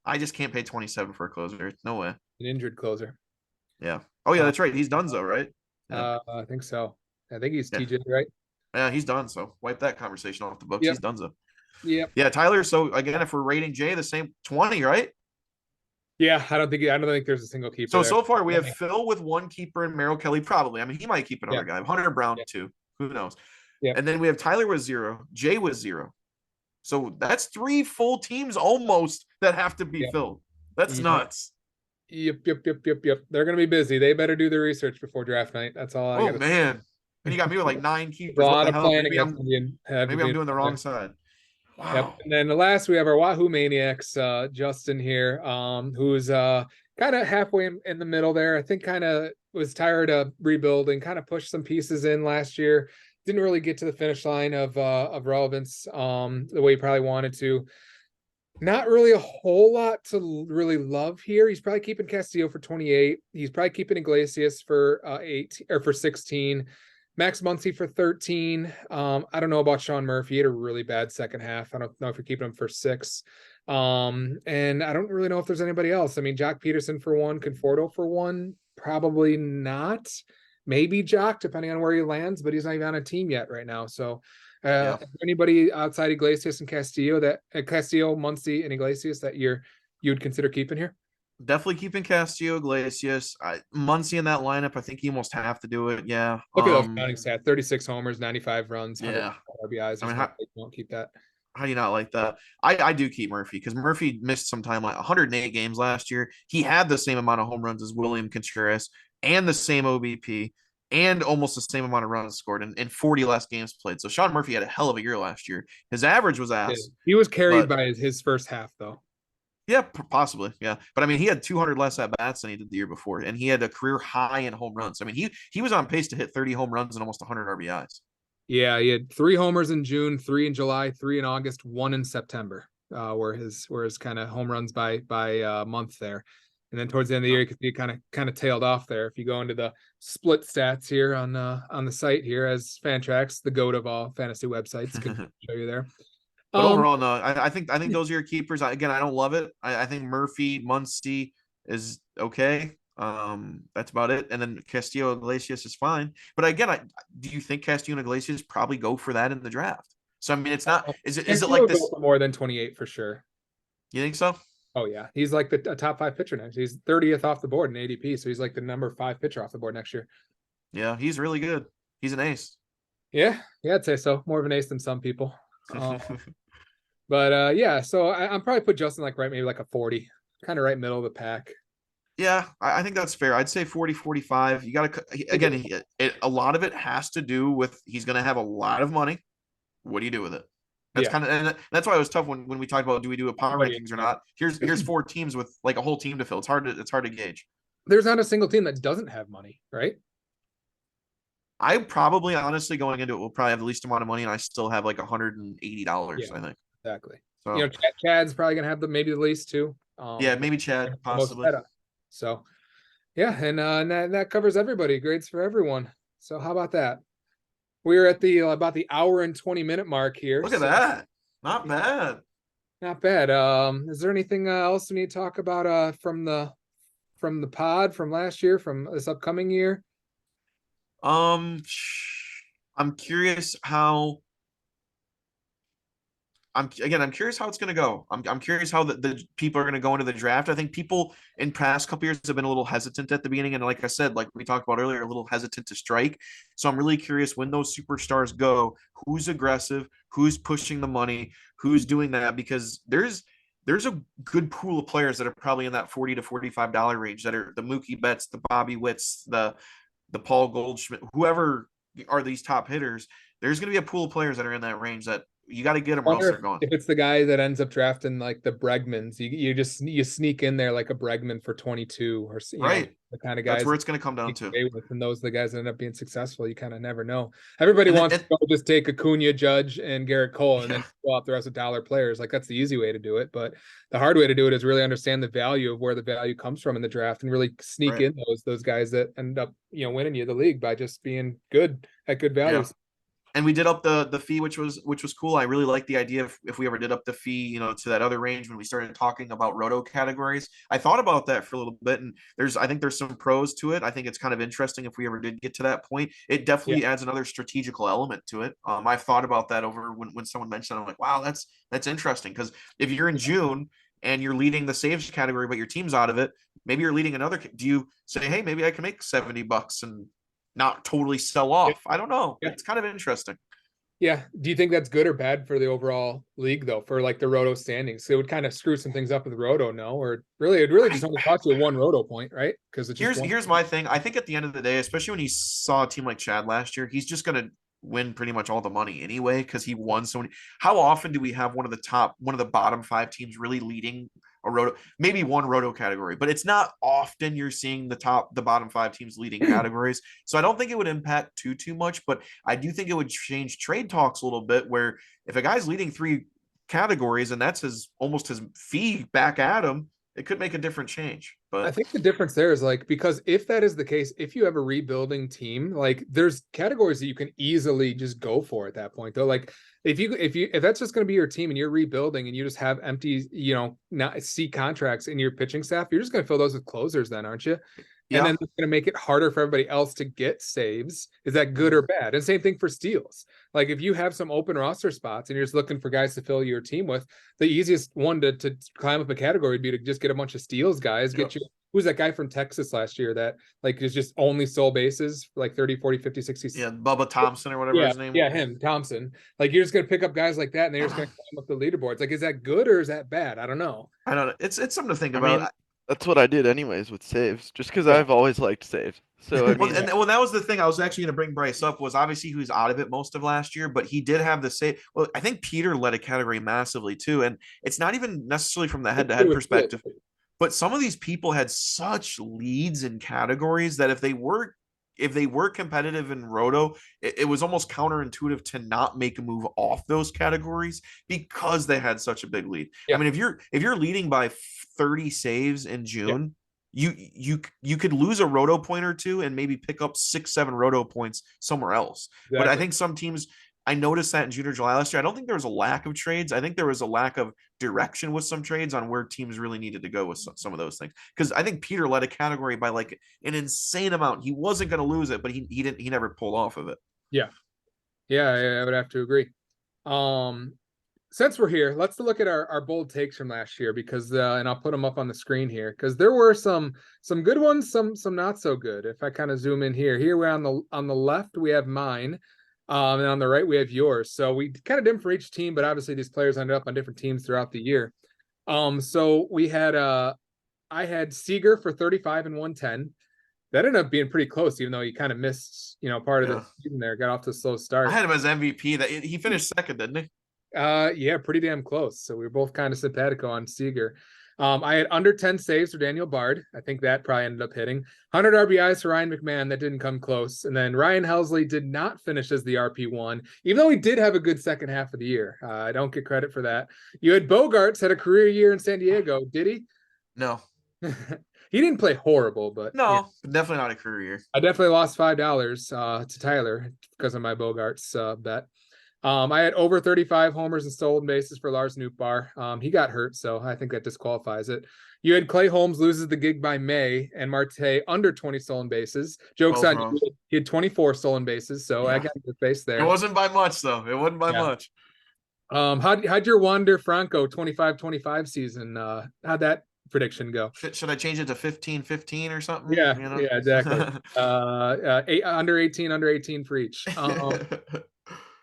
I just can't pay 27 for a closer. No way. An injured closer. Yeah. Oh yeah, that's right. He's done so, right? Yeah. I think so. I think he's TJ, right? Yeah, he's done so. Wipe that conversation off the books. He's done so. Yeah. Yeah, Tyler. So again, if we're rating Jay the same, 20, right? Yeah, I don't think there's a single keeper. So far we have Phil with 1 keeper and Merrill Kelly probably. I mean, he might keep another guy. Hunter Brown 2. Who knows? Yeah. And then we have Tyler with 0, Jay with 0. So that's 3 full teams almost that have to be filled. That's nuts. Yep. They're gonna be busy. They better do their research before draft night. That's all. Oh man. And you got me with like 9 keepers. What the hell? Maybe I'm doing the wrong side. Wow. Yep. And then the last we have our Wahoo Maniacs, Justin here, who's kind of halfway in the middle there. I think kind of was tired of rebuilding, kind of pushed some pieces in last year. Didn't really get to the finish line of relevance the way he probably wanted to. Not really a whole lot to really love here. He's probably keeping Castillo for 28. He's probably keeping Iglesias for 8 or for 16. Max Muncy for 13. I don't know about Sean Murphy. He had a really bad second half. I don't know if you're keeping him for 6. And I don't really know if there's anybody else. I mean, Jock Peterson for 1, Conforto for 1, probably not. Maybe Jock, depending on where he lands, but he's not even on a team yet right now. So, anybody outside Iglesias and Castillo Castillo, Muncy, and Iglesias that you'd consider keeping here? Definitely keeping Castillo, Iglesias, Muncy in that lineup. I think you almost have to do it. Yeah. Look at those counting stats: 36 homers, 95 runs, yeah, RBIs. I mean, won't keep that. How do you not like that? I do keep Murphy because Murphy missed some time, like 108 games last year. He had the same amount of home runs as William Contreras and the same OBP and almost the same amount of runs scored and 40 less games played. So Sean Murphy had a hell of a year last year. His average was ass. He was carried by his first half, though. Yeah, possibly. Yeah. But I mean, he had 200 less at bats than he did the year before, and he had a career high in home runs. I mean, he was on pace to hit 30 home runs and almost 100 RBIs. Yeah, he had 3 homers in June, 3 in July, 3 in August, 1 in September. Were his kind of home runs by month there. And then towards the end of the year, you could see it kind of tailed off there. If you go into the split stats here on the site here, as Fantrax, the goat of all fantasy websites, can show you there. But overall, no, I think those are your keepers. Again, I don't love it. I think Murphy, Muncy is okay. That's about it. And then Castillo Iglesias is fine. But again, do you think Castillo and Iglesias probably go for that in the draft? So I mean, it's not. Is it like this? More than 28 for sure. You think so? Oh yeah, he's like a top 5 pitcher next. He's 30th off the board in ADP, so he's like the number 5 pitcher off the board next year. Yeah, he's really good. He's an ace. Yeah, I'd say so. More of an ace than some people. But yeah, so I'm probably put Justin like maybe like a 40, kind of right middle of the pack. Yeah, I think that's fair. I'd say 40, 45. You got to, again, a lot of it has to do with he's going to have a lot of money. What do you do with it? That's kind of, and that's why it was tough when we talked about, do we do a power rankings or not? Here's 4 teams with like a whole team to fill. It's hard to gauge. There's not a single team that doesn't have money, right? I probably, honestly, going into it, will probably have the least amount of money, and I still have like $180, I think. Exactly. So, Chad's probably gonna have maybe the least too. Yeah, maybe Chad, possibly. So, yeah, and that covers everybody. Grades for everyone. So how about that? We're at the about the hour and 20-minute mark here. Look at that. Not bad. Not bad. Is there anything else we need to talk about from the pod from last year, from this upcoming year? I'm curious how. I'm curious how it's going to go. I'm curious how the people are going to go into the draft. I think people in past couple years have been a little hesitant at the beginning, and like I said, like we talked about earlier, a little hesitant to strike. So I'm really curious when those superstars go, who's aggressive, who's pushing the money, who's doing that, because there's a good pool of players that are probably in that $40 to $45 range, that are the Mookie Betts, the Bobby Witts, the Paul Goldschmidt, whoever are these top hitters. There's going to be a pool of players that are in that range that you got to get them or else they're gone. If it's the guy that ends up drafting like the Bregmans, you sneak in there like a Bregman for 22 or right. The kind of guys that's where it's going to come down to. And those are the guys that end up being successful. You kind of never know. Everybody wants to just take Acuna, Judge, and Garrett Cole, and then go out the rest of dollar players. Like that's the easy way to do it, but the hard way to do it is really understand the value of where the value comes from in the draft, and really sneak in those guys that end up winning you the league by just being good at good values. Yeah. And we did up the fee, which was cool. I really like the idea if we ever did up the fee, to that other range when we started talking about roto categories. I thought about that for a little bit, and I think there's some pros to it. I think it's kind of interesting if we ever did get to that point. It definitely adds another strategical element to it. I've thought about that over when someone mentioned it. I'm like, wow, that's interesting, because if you're in June and you're leading the saves category, but your team's out of it, maybe you're leading another. Do you say, hey, maybe I can make $70 and not totally sell off? I don't know. It's kind of interesting. Yeah. Do you think that's good or bad for the overall league, though, for like the roto standings? So it would kind of screw some things up with roto, no? Or it really just only cost you one roto point, right? Because here's my thing. I think at the end of the day, especially when you saw a team like Chad last year, he's just gonna win pretty much all the money anyway, because he won so many. How often do we have one of the bottom 5 teams really leading a roto, maybe one roto category, but it's not often you're seeing the bottom 5 teams leading categories. So I don't think it would impact too much, but I do think it would change trade talks a little bit, where if a guy's leading 3 categories and that's almost his fee back at him, it could make a different change. But I think the difference there is like, because if that is the case, if you have a rebuilding team, like there's categories that you can easily just go for at that point though. Like if that's just going to be your team and you're rebuilding and you just have empty, not C contracts in your pitching staff, you're just going to fill those with closers then, aren't you? And then it's going to make it harder for everybody else to get saves. Is that good or bad? And same thing for steals. Like if you have some open roster spots and you're just looking for guys to fill your team with, the easiest one to climb up a category would be to just get a bunch of steals guys, get you. Who's that guy from Texas last year that like is just only stole bases for like 30, 40, 50, 60? Yeah, Bubba Thompson or whatever his name was. Yeah, him, Thompson. Like you're just going to pick up guys like that and they're just going to climb up the leaderboards. Like, is that good or is that bad? I don't know. I don't know. It's something to think I about. mean, that's what I did anyways with saves, just because I've always liked saves. So I mean, well, that was the thing I was actually going to bring Bryce up, was obviously he was out of it most of last year, but he did have the save. Well, I think Peter led a category massively too, and it's not even necessarily from the head-to-head perspective, but some of these people had such leads in categories that if they were competitive in Roto, it was almost counterintuitive to not make a move off those categories because they had such a big lead. I mean, if you're leading by 30 saves in June, you could lose a Roto point or two and maybe pick up 6-7 Roto points somewhere else. Exactly. But I think some teams, I noticed that in June or July last year. I don't think there was a lack of trades. I think there was a lack of direction with some trades on where teams really needed to go with some of those things. Because I think Peter led a category by like an insane amount. He wasn't going to lose it, but he never pulled off of it. Yeah, I would have to agree. Since we're here, let's look at our bold takes from last year, because and I'll put them up on the screen here, because there were some good ones, some not so good. If I kind of zoom in here we're on the left, we have mine. And on the right, we have yours. So we kind of did for each team, but obviously these players ended up on different teams throughout the year. So we had I had Seager for 35 and 110. That ended up being pretty close, even though he kind of missed, part of the season there, got off to a slow start. I had him as MVP. That he finished second, didn't he? Yeah, pretty damn close. So we were both kind of simpatico on Seager. I had under 10 saves for Daniel Bard. I think that probably ended up hitting 100 RBIs for Ryan McMahon. That didn't come close. And then Ryan Helsley did not finish as the RP1, even though he did have a good second half of the year. I don't get credit for that. You had Bogarts had a career year in San Diego. Did he? No. He didn't play horrible, but no, definitely not a career year. I definitely lost $5 to Tyler because of my Bogarts bet. I had over 35 homers and stolen bases for Lars Nootbaar. He got hurt, so I think that disqualifies it. You had Clay Holmes loses the gig by May, and Marte under 20 stolen bases. Joke's on you. He had 24 stolen bases, so I got your face there. It wasn't by much, though. It wasn't by much. How'd your Wander Franco 25-25 season? How'd that prediction go? Should I change it to 15-15 or something? Yeah, yeah, exactly. Under 18 for each.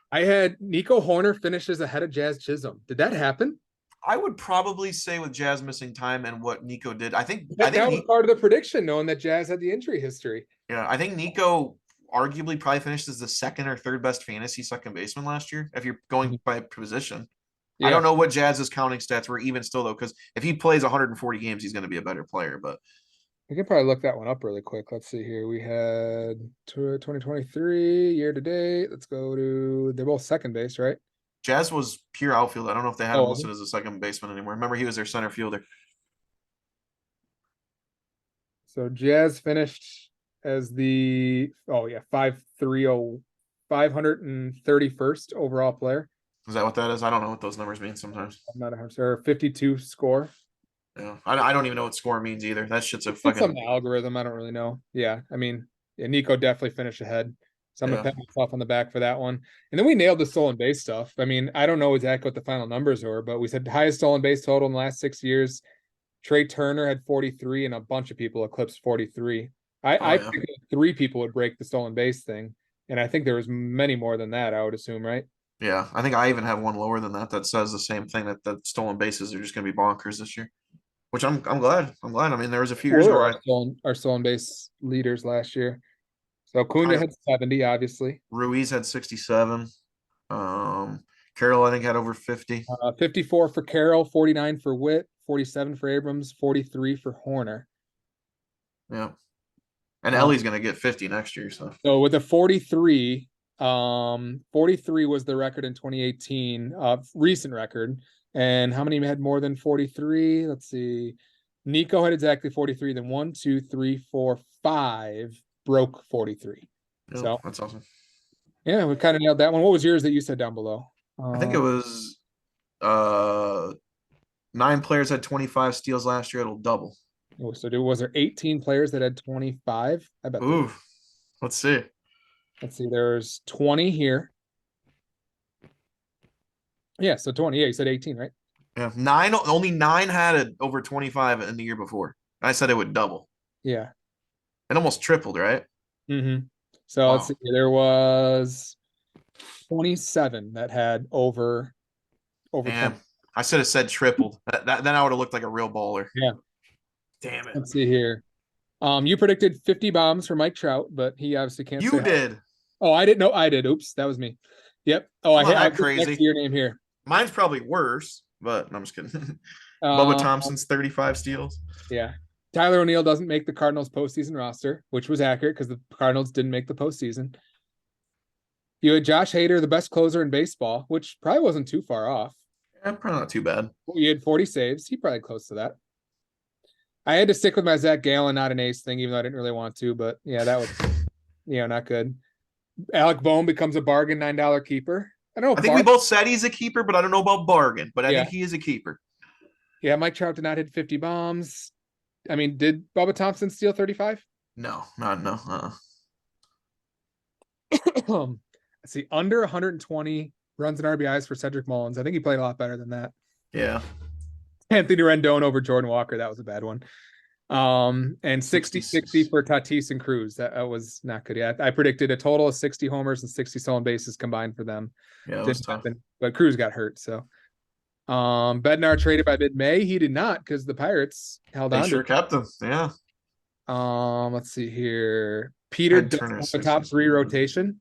I had Nico Horner finishes ahead of Jazz Chisholm. Did that happen? I would probably say with Jazz missing time and what Nico did, I think that was part of the prediction, knowing that Jazz had the injury history. Yeah, I think Nico arguably probably finished as the second or third best fantasy second baseman last year, if you're going by position. Yeah. I don't know what Jazz's counting stats were even still, though, because if he plays 140 games, he's going to be a better player. But we can probably look that one up really quick. Let's see here. We had 2023 year to date. Let's go to, they're both second base, right? Jazz was pure outfield. I don't know if they had him listed as a second baseman anymore. Remember, he was their center fielder. So Jazz finished as the 531st overall player. Is that what that is? I don't know what those numbers mean sometimes. I'm not 100%. 52 score. Yeah, I don't even know what score means either. That shit's a fucking some algorithm. I don't really know. Yeah, I mean, Nico definitely finished ahead. So I'm gonna pat myself on the back for that one. And then we nailed the stolen base stuff. I mean, I don't know exactly what the final numbers were, but we said highest stolen base total in the last 6 years. Trey Turner had 43, and a bunch of people eclipsed 43. I think 3 people would break the stolen base thing, and I think there was many more than that. I would assume, right? Yeah, I think I even have one lower than that says the same thing, that stolen bases are just going to be bonkers this year. Which I'm glad. I mean, there was a few years where our stolen base leaders last year. So Acuna had 70, obviously. Ruiz had 67. Carroll, I think, had over 50. 54 for Carroll, 49 for Witt, 47 for Abrams, 43 for Horner. Yeah. And Ellie's going to get 50 next year. So with a 43, 43 was the record in 2018, recent record. And how many had more than 43? Let's see. Nico had exactly 43. Then 1, 2, 3, 4, 5 broke 43. Oh, So that's awesome. yeah, we kind of nailed that one. What was yours that you said down below? I think it was 9 players had 25 steals last year. It'll double. So was there 18 players that had 25? I bet. Ooh, let's see. Let's see. There's 20 here. Yeah, so 20. Yeah, you said 18, right? Yeah, only 9 had it over 25 in the year before. I said it would double. Yeah. It almost tripled, right? Mm-hmm. So Wow. let's see. There was 27 that had over Damn. 20. I should have said tripled. Then I would have looked like a real baller. Yeah. Damn it. Let's see here. You predicted 50 bombs for Mike Trout, but he obviously can't say You did. Oh, I didn't know. I did. Oops, that was me. Yep. Oh, I hit crazy. next to your name here. Mine's probably worse, but I'm just kidding. Bubba Thompson's 35 steals. Yeah. Tyler O'Neill doesn't make the Cardinals postseason roster, which was accurate because the Cardinals didn't make the postseason. You had Josh Hader, the best closer in baseball, which probably wasn't too far off. Yeah, probably not too bad. You had 40 saves. He probably close to that. I had to stick with my Zach Gallen, not an ace thing, even though I didn't really want to. But yeah, that was, not good. Alec Bohm becomes a bargain $9 keeper. I don't know. I think we both said he's a keeper, but I don't know about bargain. But I think he is a keeper. Yeah, Mike Trout did not hit 50 bombs. I mean, did Bubba Thompson steal 35? No. Let's see, under 120 runs and RBIs for Cedric Mullins. I think he played a lot better than that. Yeah. Anthony Rendon over Jordan Walker. That was a bad one. And 60-60 for Tatis and Cruz. That was not good. Yeah, I predicted a total of 60 homers and 60 stolen bases combined for them. Yeah, it was tough. But Cruz got hurt. So, Bednar traded by mid-May. He did not because the Pirates held on. They sure kept him. Yeah. Let's see here. Peter the top 3 rotation.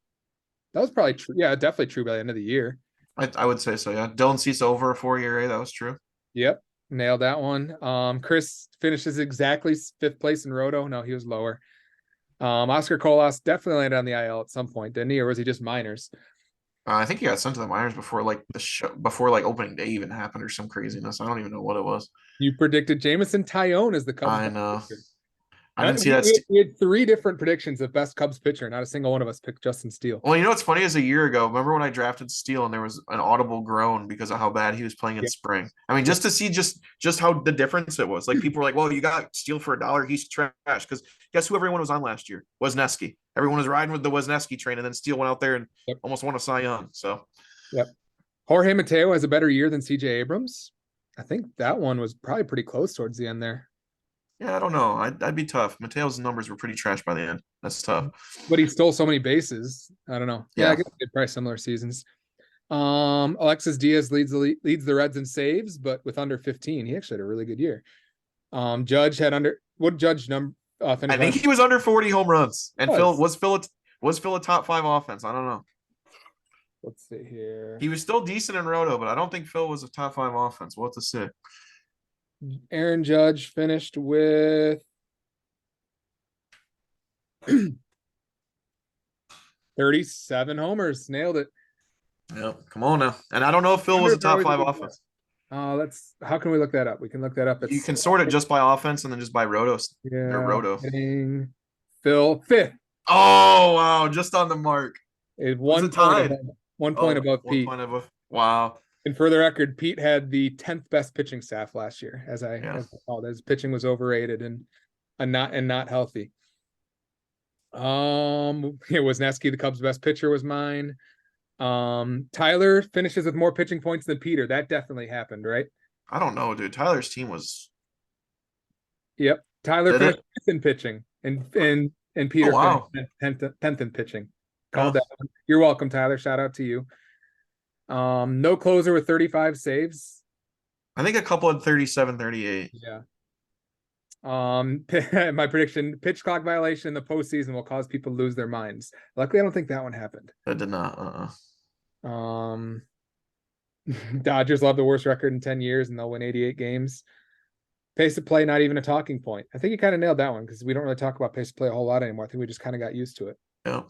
That was probably true. Yeah, definitely true by the end of the year. I would say so. Yeah, Dylan Cease over a 4 ERA. That was true. Yep. Nailed that one. Chris finishes exactly 5th place in Roto. No, he was lower. Oscar Colas definitely landed on the IL at some point, didn't he? Or was he just minors? I think he got sent to the minors before opening day even happened or some craziness. I don't even know what it was. You predicted Jameson Tyone as the Cubs. I know. Pitcher. I didn't see that. We had 3 different predictions of best Cubs pitcher. Not a single one of us picked Justin Steele. Well, you know what's funny is a year ago, remember when I drafted Steele and there was an audible groan because of how bad he was playing in spring. I mean, just to see just how the difference it was. Like people were like, "Well, you got Steele for $1. He's trash." Because guess who everyone was on last year? Wesneski. Everyone was riding with the Wesneski train, and then Steele went out there and almost won a Cy Young. So, Jorge Mateo has a better year than CJ Abrams. I think that one was probably pretty close towards the end there. Yeah, I don't know. I'd be tough. Mateo's numbers were pretty trash by the end. That's tough. But he stole so many bases. I don't know. Yeah, I guess they had probably similar seasons. Alexis Diaz leads the Reds in saves, but with under 15. He actually had a really good year. Judge had Judge number? I think he was under 40 home runs. And was Phil a top 5 offense? I don't know. Let's see here. He was still decent in Roto, but I don't think Phil was a top 5 offense. We'll have to see. Aaron Judge finished with 37 homers. Nailed it. Yeah, come on now. And I don't know if Phil was a top 5 offense. How can we look that up? We can look that up. You can sort it just by offense and then just by Rotos. Yeah. Roto. Phil 5th. Oh wow, just on the mark. It 1 point above, 1 point above Pete. 1 point above. Wow. And for the record, Pete had the 10th best pitching staff last year, as I called. His pitching was overrated and not healthy. Wesneski, the Cubs' best pitcher, was mine. Tyler finishes with more pitching points than Peter. That definitely happened, right? I don't know, dude. Tyler's team was. Yep, Tyler finished 5th in pitching, and Peter finished 10th in pitching. Called that one. You're welcome, Tyler. Shout out to you. No closer with 35 saves. I think a couple had 37, 38. Yeah. My prediction: pitch clock violation in the postseason will cause people to lose their minds. Luckily, I don't think that one happened. That did not. Dodgers will have the worst record in 10 years, and they'll win 88 games. Pace of play, not even a talking point. I think you kind of nailed that one because we don't really talk about pace of play a whole lot anymore. I think we just kind of got used to it. Yeah.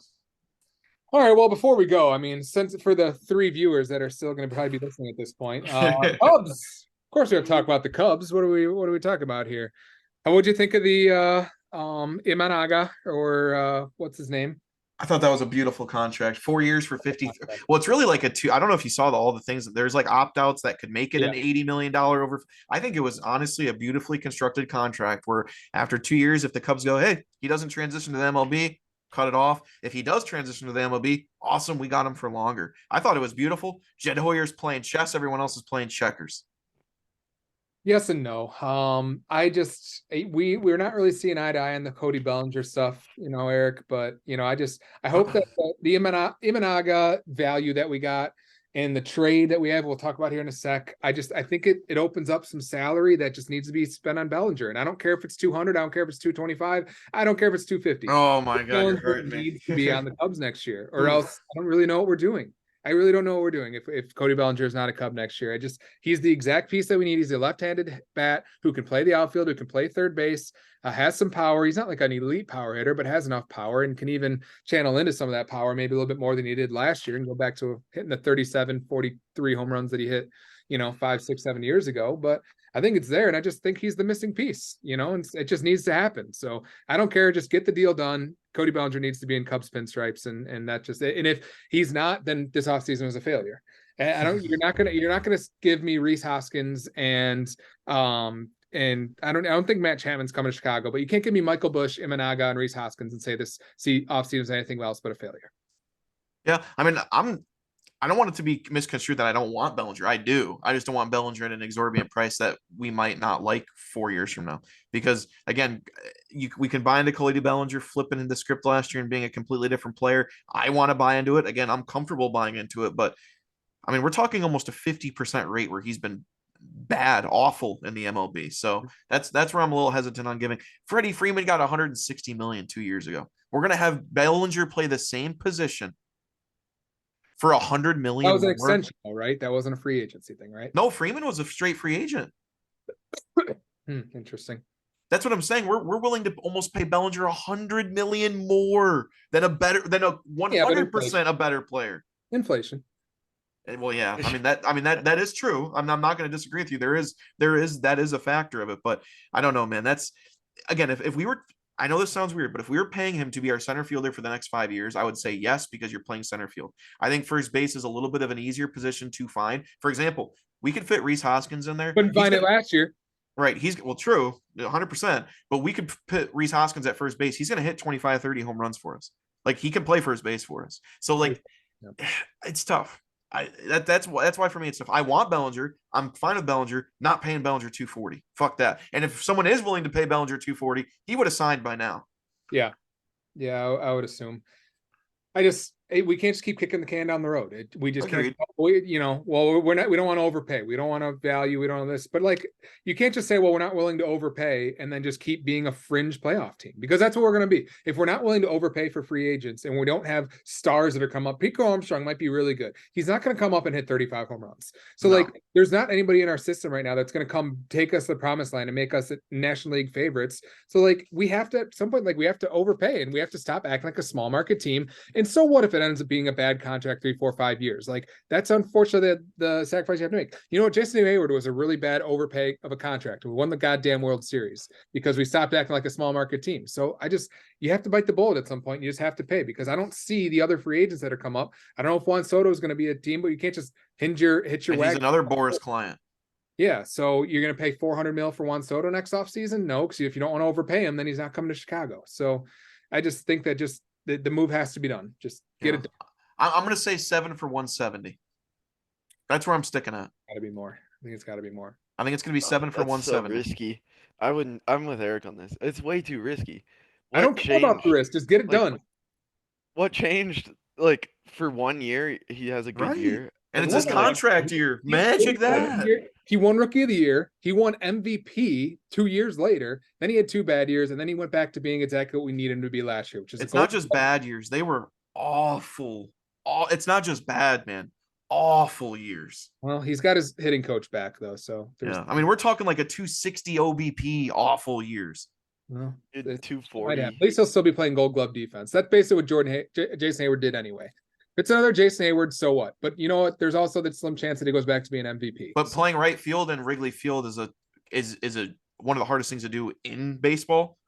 All right. Well, before we go, I mean, since for the 3 viewers that are still going to probably be listening at this point, Cubs course, we have to talk about the Cubs. What do we talk about here? How would you think of the Imanaga or what's his name? I thought that was a beautiful contract. 4 years for 50. Well, it's really like a two. I don't know if you saw all the things. There's like opt outs that could make it an $80 million over. I think it was honestly a beautifully constructed contract where after 2 years, if the Cubs go, hey, he doesn't transition to the MLB, cut it off. If he does transition to the MLB, awesome. We got him for longer. I thought it was beautiful. Jed Hoyer's playing chess. Everyone else is playing checkers. Yes and no. We're not really seeing eye to eye on the Cody Bellinger stuff, Eric. But I hope that the Imanaga value that we got and the trade that we have, we'll talk about here in a sec. I think it opens up some salary that just needs to be spent on Bellinger. And I don't care if it's 200. I don't care if it's 225. I don't care if it's 250. Oh my God, Bellinger you're hurting me. needs to be on the Cubs next year, or else I don't really know what we're doing. I really don't know what we're doing if Cody Bellinger is not a Cub next year. He's the exact piece that we need. He's a left-handed bat who can play the outfield, who can play third base, has some power. He's not like an elite power hitter, but has enough power and can even channel into some of that power, maybe a little bit more than he did last year, and go back to hitting the 37, 43 home runs that he hit, 5, 6, 7 years ago. But I think it's there, and I just think he's the missing piece, and it just needs to happen. So I don't care. Just get the deal done. Cody Bellinger needs to be in Cubs pinstripes, and that's just it. And if he's not, then this offseason was a failure. And you're not gonna give me Rhys Hoskins and I don't think Matt Chapman's coming to Chicago, but you can't give me Michael Busch, Imanaga, and Rhys Hoskins and say this offseason is anything else but a failure. Yeah, I mean, I don't want it to be misconstrued that I don't want Bellinger. I do. I just don't want Bellinger at an exorbitant price that we might not like 4 years from now. Because again, we can buy into Cody Bellinger flipping in the script last year and being a completely different player. I want to buy into it. Again, I'm comfortable buying into it, but I mean, we're talking almost a 50% rate where he's been bad, awful in the MLB. So that's where I'm a little hesitant on giving. Freddie Freeman got 160 million 2 years ago. We're gonna have Bellinger play the same position for 100 million. That was an extension, right? That wasn't a free agency thing, right? No, Freeman was a straight free agent. Interesting. That's what I'm saying. We're willing to almost pay Bellinger 100 million more than a 100% a better player. Inflation. Well, yeah. That is true. I'm not going to disagree with you. That is a factor of it, but I don't know, man. That's again, if we were, I know this sounds weird, but if we were paying him to be our center fielder for the next 5 years, I would say yes, because you're playing center field. I think first base is a little bit of an easier position to find. For example, we could fit Rhys Hoskins in there. Couldn't find it last year. Right. True, 100%. But we could put Rhys Hoskins at first base. He's going to hit 25, 30 home runs for us. Like, he can play first base for us. So, like, it's tough. That's why for me it's tough. I want Bellinger. I'm fine with Bellinger, not paying Bellinger 240. Fuck that. And if someone is willing to pay Bellinger 240, he would have signed by now. Yeah. I would assume. We can't just keep kicking the can down the road. We just Agreed. can't. We don't want to overpay. We don't want to value. We don't want this. But like, you can't just say, well, we're not willing to overpay, and then just keep being a fringe playoff team, because that's what we're going to be. If we're not willing to overpay for free agents, and we don't have stars that are come up, Pico Armstrong might be really good. He's not going to come up and hit 35 home runs. So like, there's not anybody in our system right now that's going to come take us to the promised land and make us National League favorites. So like, we have to at some point, like, we have to overpay, and we have to stop acting like a small market team. And so what if it ends up being a bad contract 3, 4, 5 years? Like, that's unfortunately the sacrifice you have to make. Jason Hayward was a really bad overpay of a contract. We won the goddamn World Series because we stopped acting like a small market team. So you have to bite the bullet at some point. You just have to pay, because I don't see the other free agents that are come up. I don't know if Juan Soto is going to be a team, but you can't just hit your wagon. He's another Boris client. Yeah, so you're going to pay $400 million for Juan Soto next offseason? No, because if you don't want to overpay him, then he's not coming to Chicago. So I just think that the move has to be done. Just get it done. I'm going to say 7 for 170. That's where I'm sticking at. Got to be more. I think it's got to be more. I think it's going to be 7 for 170. So risky. I'm with Eric on this. It's way too risky. I don't care about the risk. Just get it done. What changed? Like, for 1 year, he has a good year. And it's his contract year. Magic that. He won Rookie of the Year. He won MVP 2 years later. Then he had 2 bad years, and then he went back to being exactly what we needed him to be last year. It's not just bad years. They were awful. It's not just bad, man. Awful years. Well, he's got his hitting coach back, though. So yeah, I mean, we're talking like a 260 OBP. Awful years. Well, 240. At least he'll still be playing Gold Glove defense. That's basically what Jason Hayward did anyway. it's another Jason Hayward, so what? But you know what? There's also the slim chance that he goes back to being MVP. But playing right field in Wrigley Field is one of the hardest things to do in baseball.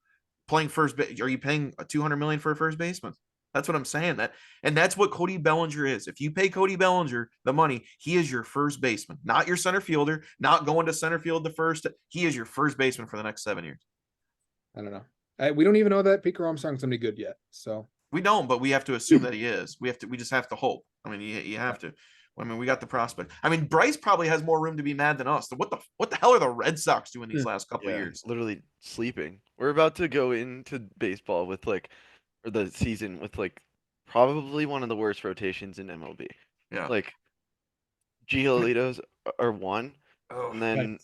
Playing first base, are you paying $200 million for a first baseman? That's what I'm saying. And that's what Cody Bellinger is. If you pay Cody Bellinger the money, he is your first baseman, not your center fielder, not going to center field the first. He is your first baseman for the next 7 years. I don't know. We don't even know that Pete Armstrong's gonna be good yet. So we don't, but we have to assume that he is. We just have to hope. I mean, you have to. I mean, we got the prospect. I mean, Bryce probably has more room to be mad than us. What the hell are the Red Sox doing these last couple of years? Literally sleeping. We're about to go into baseball with or the season with probably one of the worst rotations in MLB. Yeah. Like Giolito's are 1, and then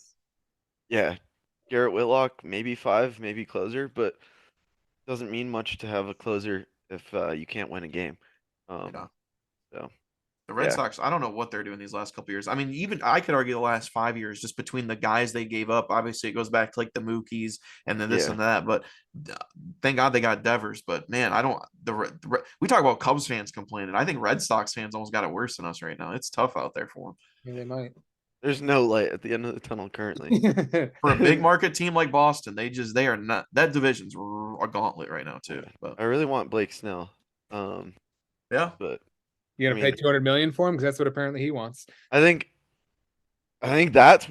Garrett Whitlock maybe 5, maybe closer, but doesn't mean much to have a closer if you can't win a game. So. The Red Sox, I don't know what they're doing these last couple of years. I mean, even I could argue the last 5 years, just between the guys they gave up. Obviously, it goes back to the Mookies and then this and that. But thank God they got Devers. But man, we talk about Cubs fans complaining. I think Red Sox fans almost got it worse than us right now. It's tough out there for them. Yeah, they might. There's no light at the end of the tunnel currently. For a big market team like Boston, they are not. That division's a gauntlet right now too. But I really want Blake Snell. But you're gonna pay $200 million for him because that's what apparently he wants. I think that's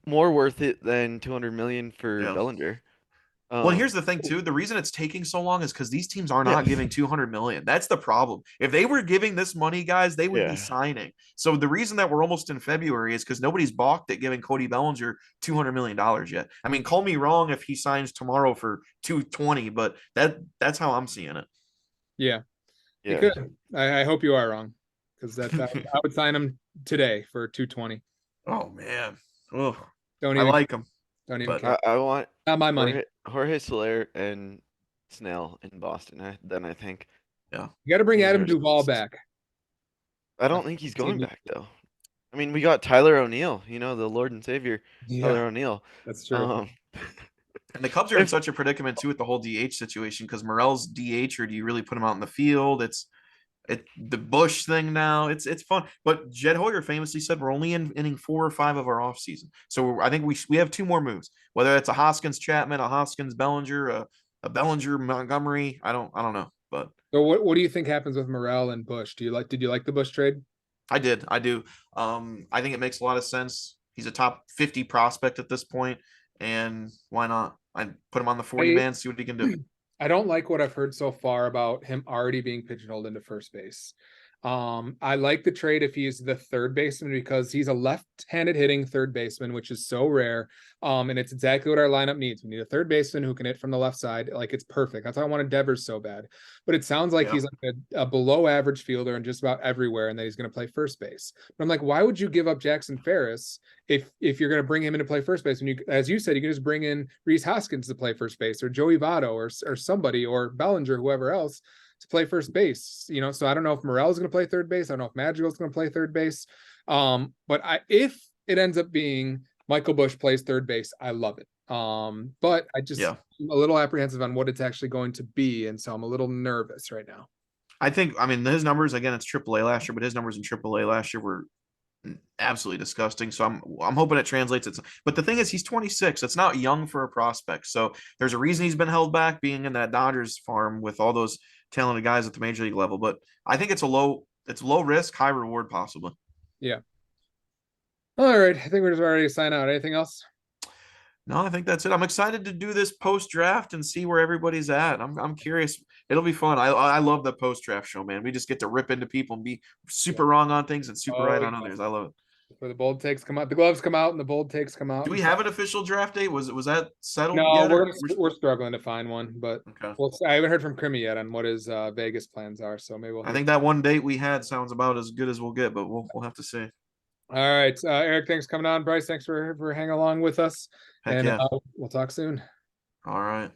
more worth it than $200 million for Bellinger. Well, here's the thing too. The reason it's taking so long is because these teams are not giving $200 million. That's the problem. If they were giving this money, guys, they would be signing. So the reason that we're almost in February is because nobody's balked at giving Cody Bellinger $200 million yet. I mean, call me wrong if he signs tomorrow for $220, but that's how I'm seeing it. Yeah. You could. I hope you are wrong, because I would sign him today for $220. Oh man, I like him. Don't even care. I want not my money. Jorge Soler and Snell in Boston. Then I think. Yeah, you got to bring Adam Duvall back. I don't think he's going back though. I mean, we got Tyler O'Neill, the Lord and Savior, Tyler O'Neill. That's true. And the Cubs are in such a predicament too with the whole DH situation, because Morel's DH, or do you really put him out in the field? It's the Bush thing now. It's fun. But Jed Hoyer famously said we're only in inning 4 or 5 of our offseason. So I think we have 2 more moves. Whether it's a Hoskins Chapman, a Hoskins Bellinger, a Bellinger Montgomery, I don't know. But so what do you think happens with Morel and Bush? Did you like the Bush trade? I did. I do. I think it makes a lot of sense. He's a top 50 prospect at this point, and why not? I put him on the 40 man, see what he can do. I don't like what I've heard so far about him already being pigeonholed into first base. I like the trade if he's the third baseman, because he's a left-handed hitting third baseman, which is so rare. And it's exactly what our lineup needs. We need a third baseman who can hit from the left side. It's perfect. That's why I wanted Devers so bad. But it sounds like he's like a below average fielder in just about everywhere, and that he's going to play first base. But I'm like, why would you give up Jackson Ferris if you're going to bring him in to play first base? When you, as you said, you can just bring in Rhys Hoskins to play first base, or Joey Votto, or somebody, or Bellinger, whoever else, to play first base. So I don't know if Morel is going to play third base. I don't know if Madrigal is going to play third base. But if it ends up being Michael Bush plays third base, I love it. But I just I'm a little apprehensive on what it's actually going to be, and so I'm a little nervous right now. I mean, his numbers, again, it's AAA last year, but his numbers in AAA last year were absolutely disgusting. So I'm hoping it translates. But the thing is, he's 26. It's not young for a prospect. So there's a reason he's been held back, being in that Dodgers farm with all those talented guys at the major league level. But I think it's low risk, high reward, possibly. Yeah. All right. I think we're just ready to sign out. Anything else? No, I think that's it. I'm excited to do this post draft and see where everybody's at. I'm curious. It'll be fun. I love the post draft show, man. We just get to rip into people and be super wrong on things and super right on others. I love it. Where the bold takes come out, the gloves come out, and the bold takes come out. Do we have an official draft date? Was that settled? No, we're struggling to find one, but I haven't heard from Crimmy yet on what his Vegas plans are. So maybe I think that one date we had sounds about as good as we'll get, but we'll have to see. All right, Eric, thanks for coming on. Bryce, thanks for hanging along with us. Heck yeah. We'll talk soon. All right.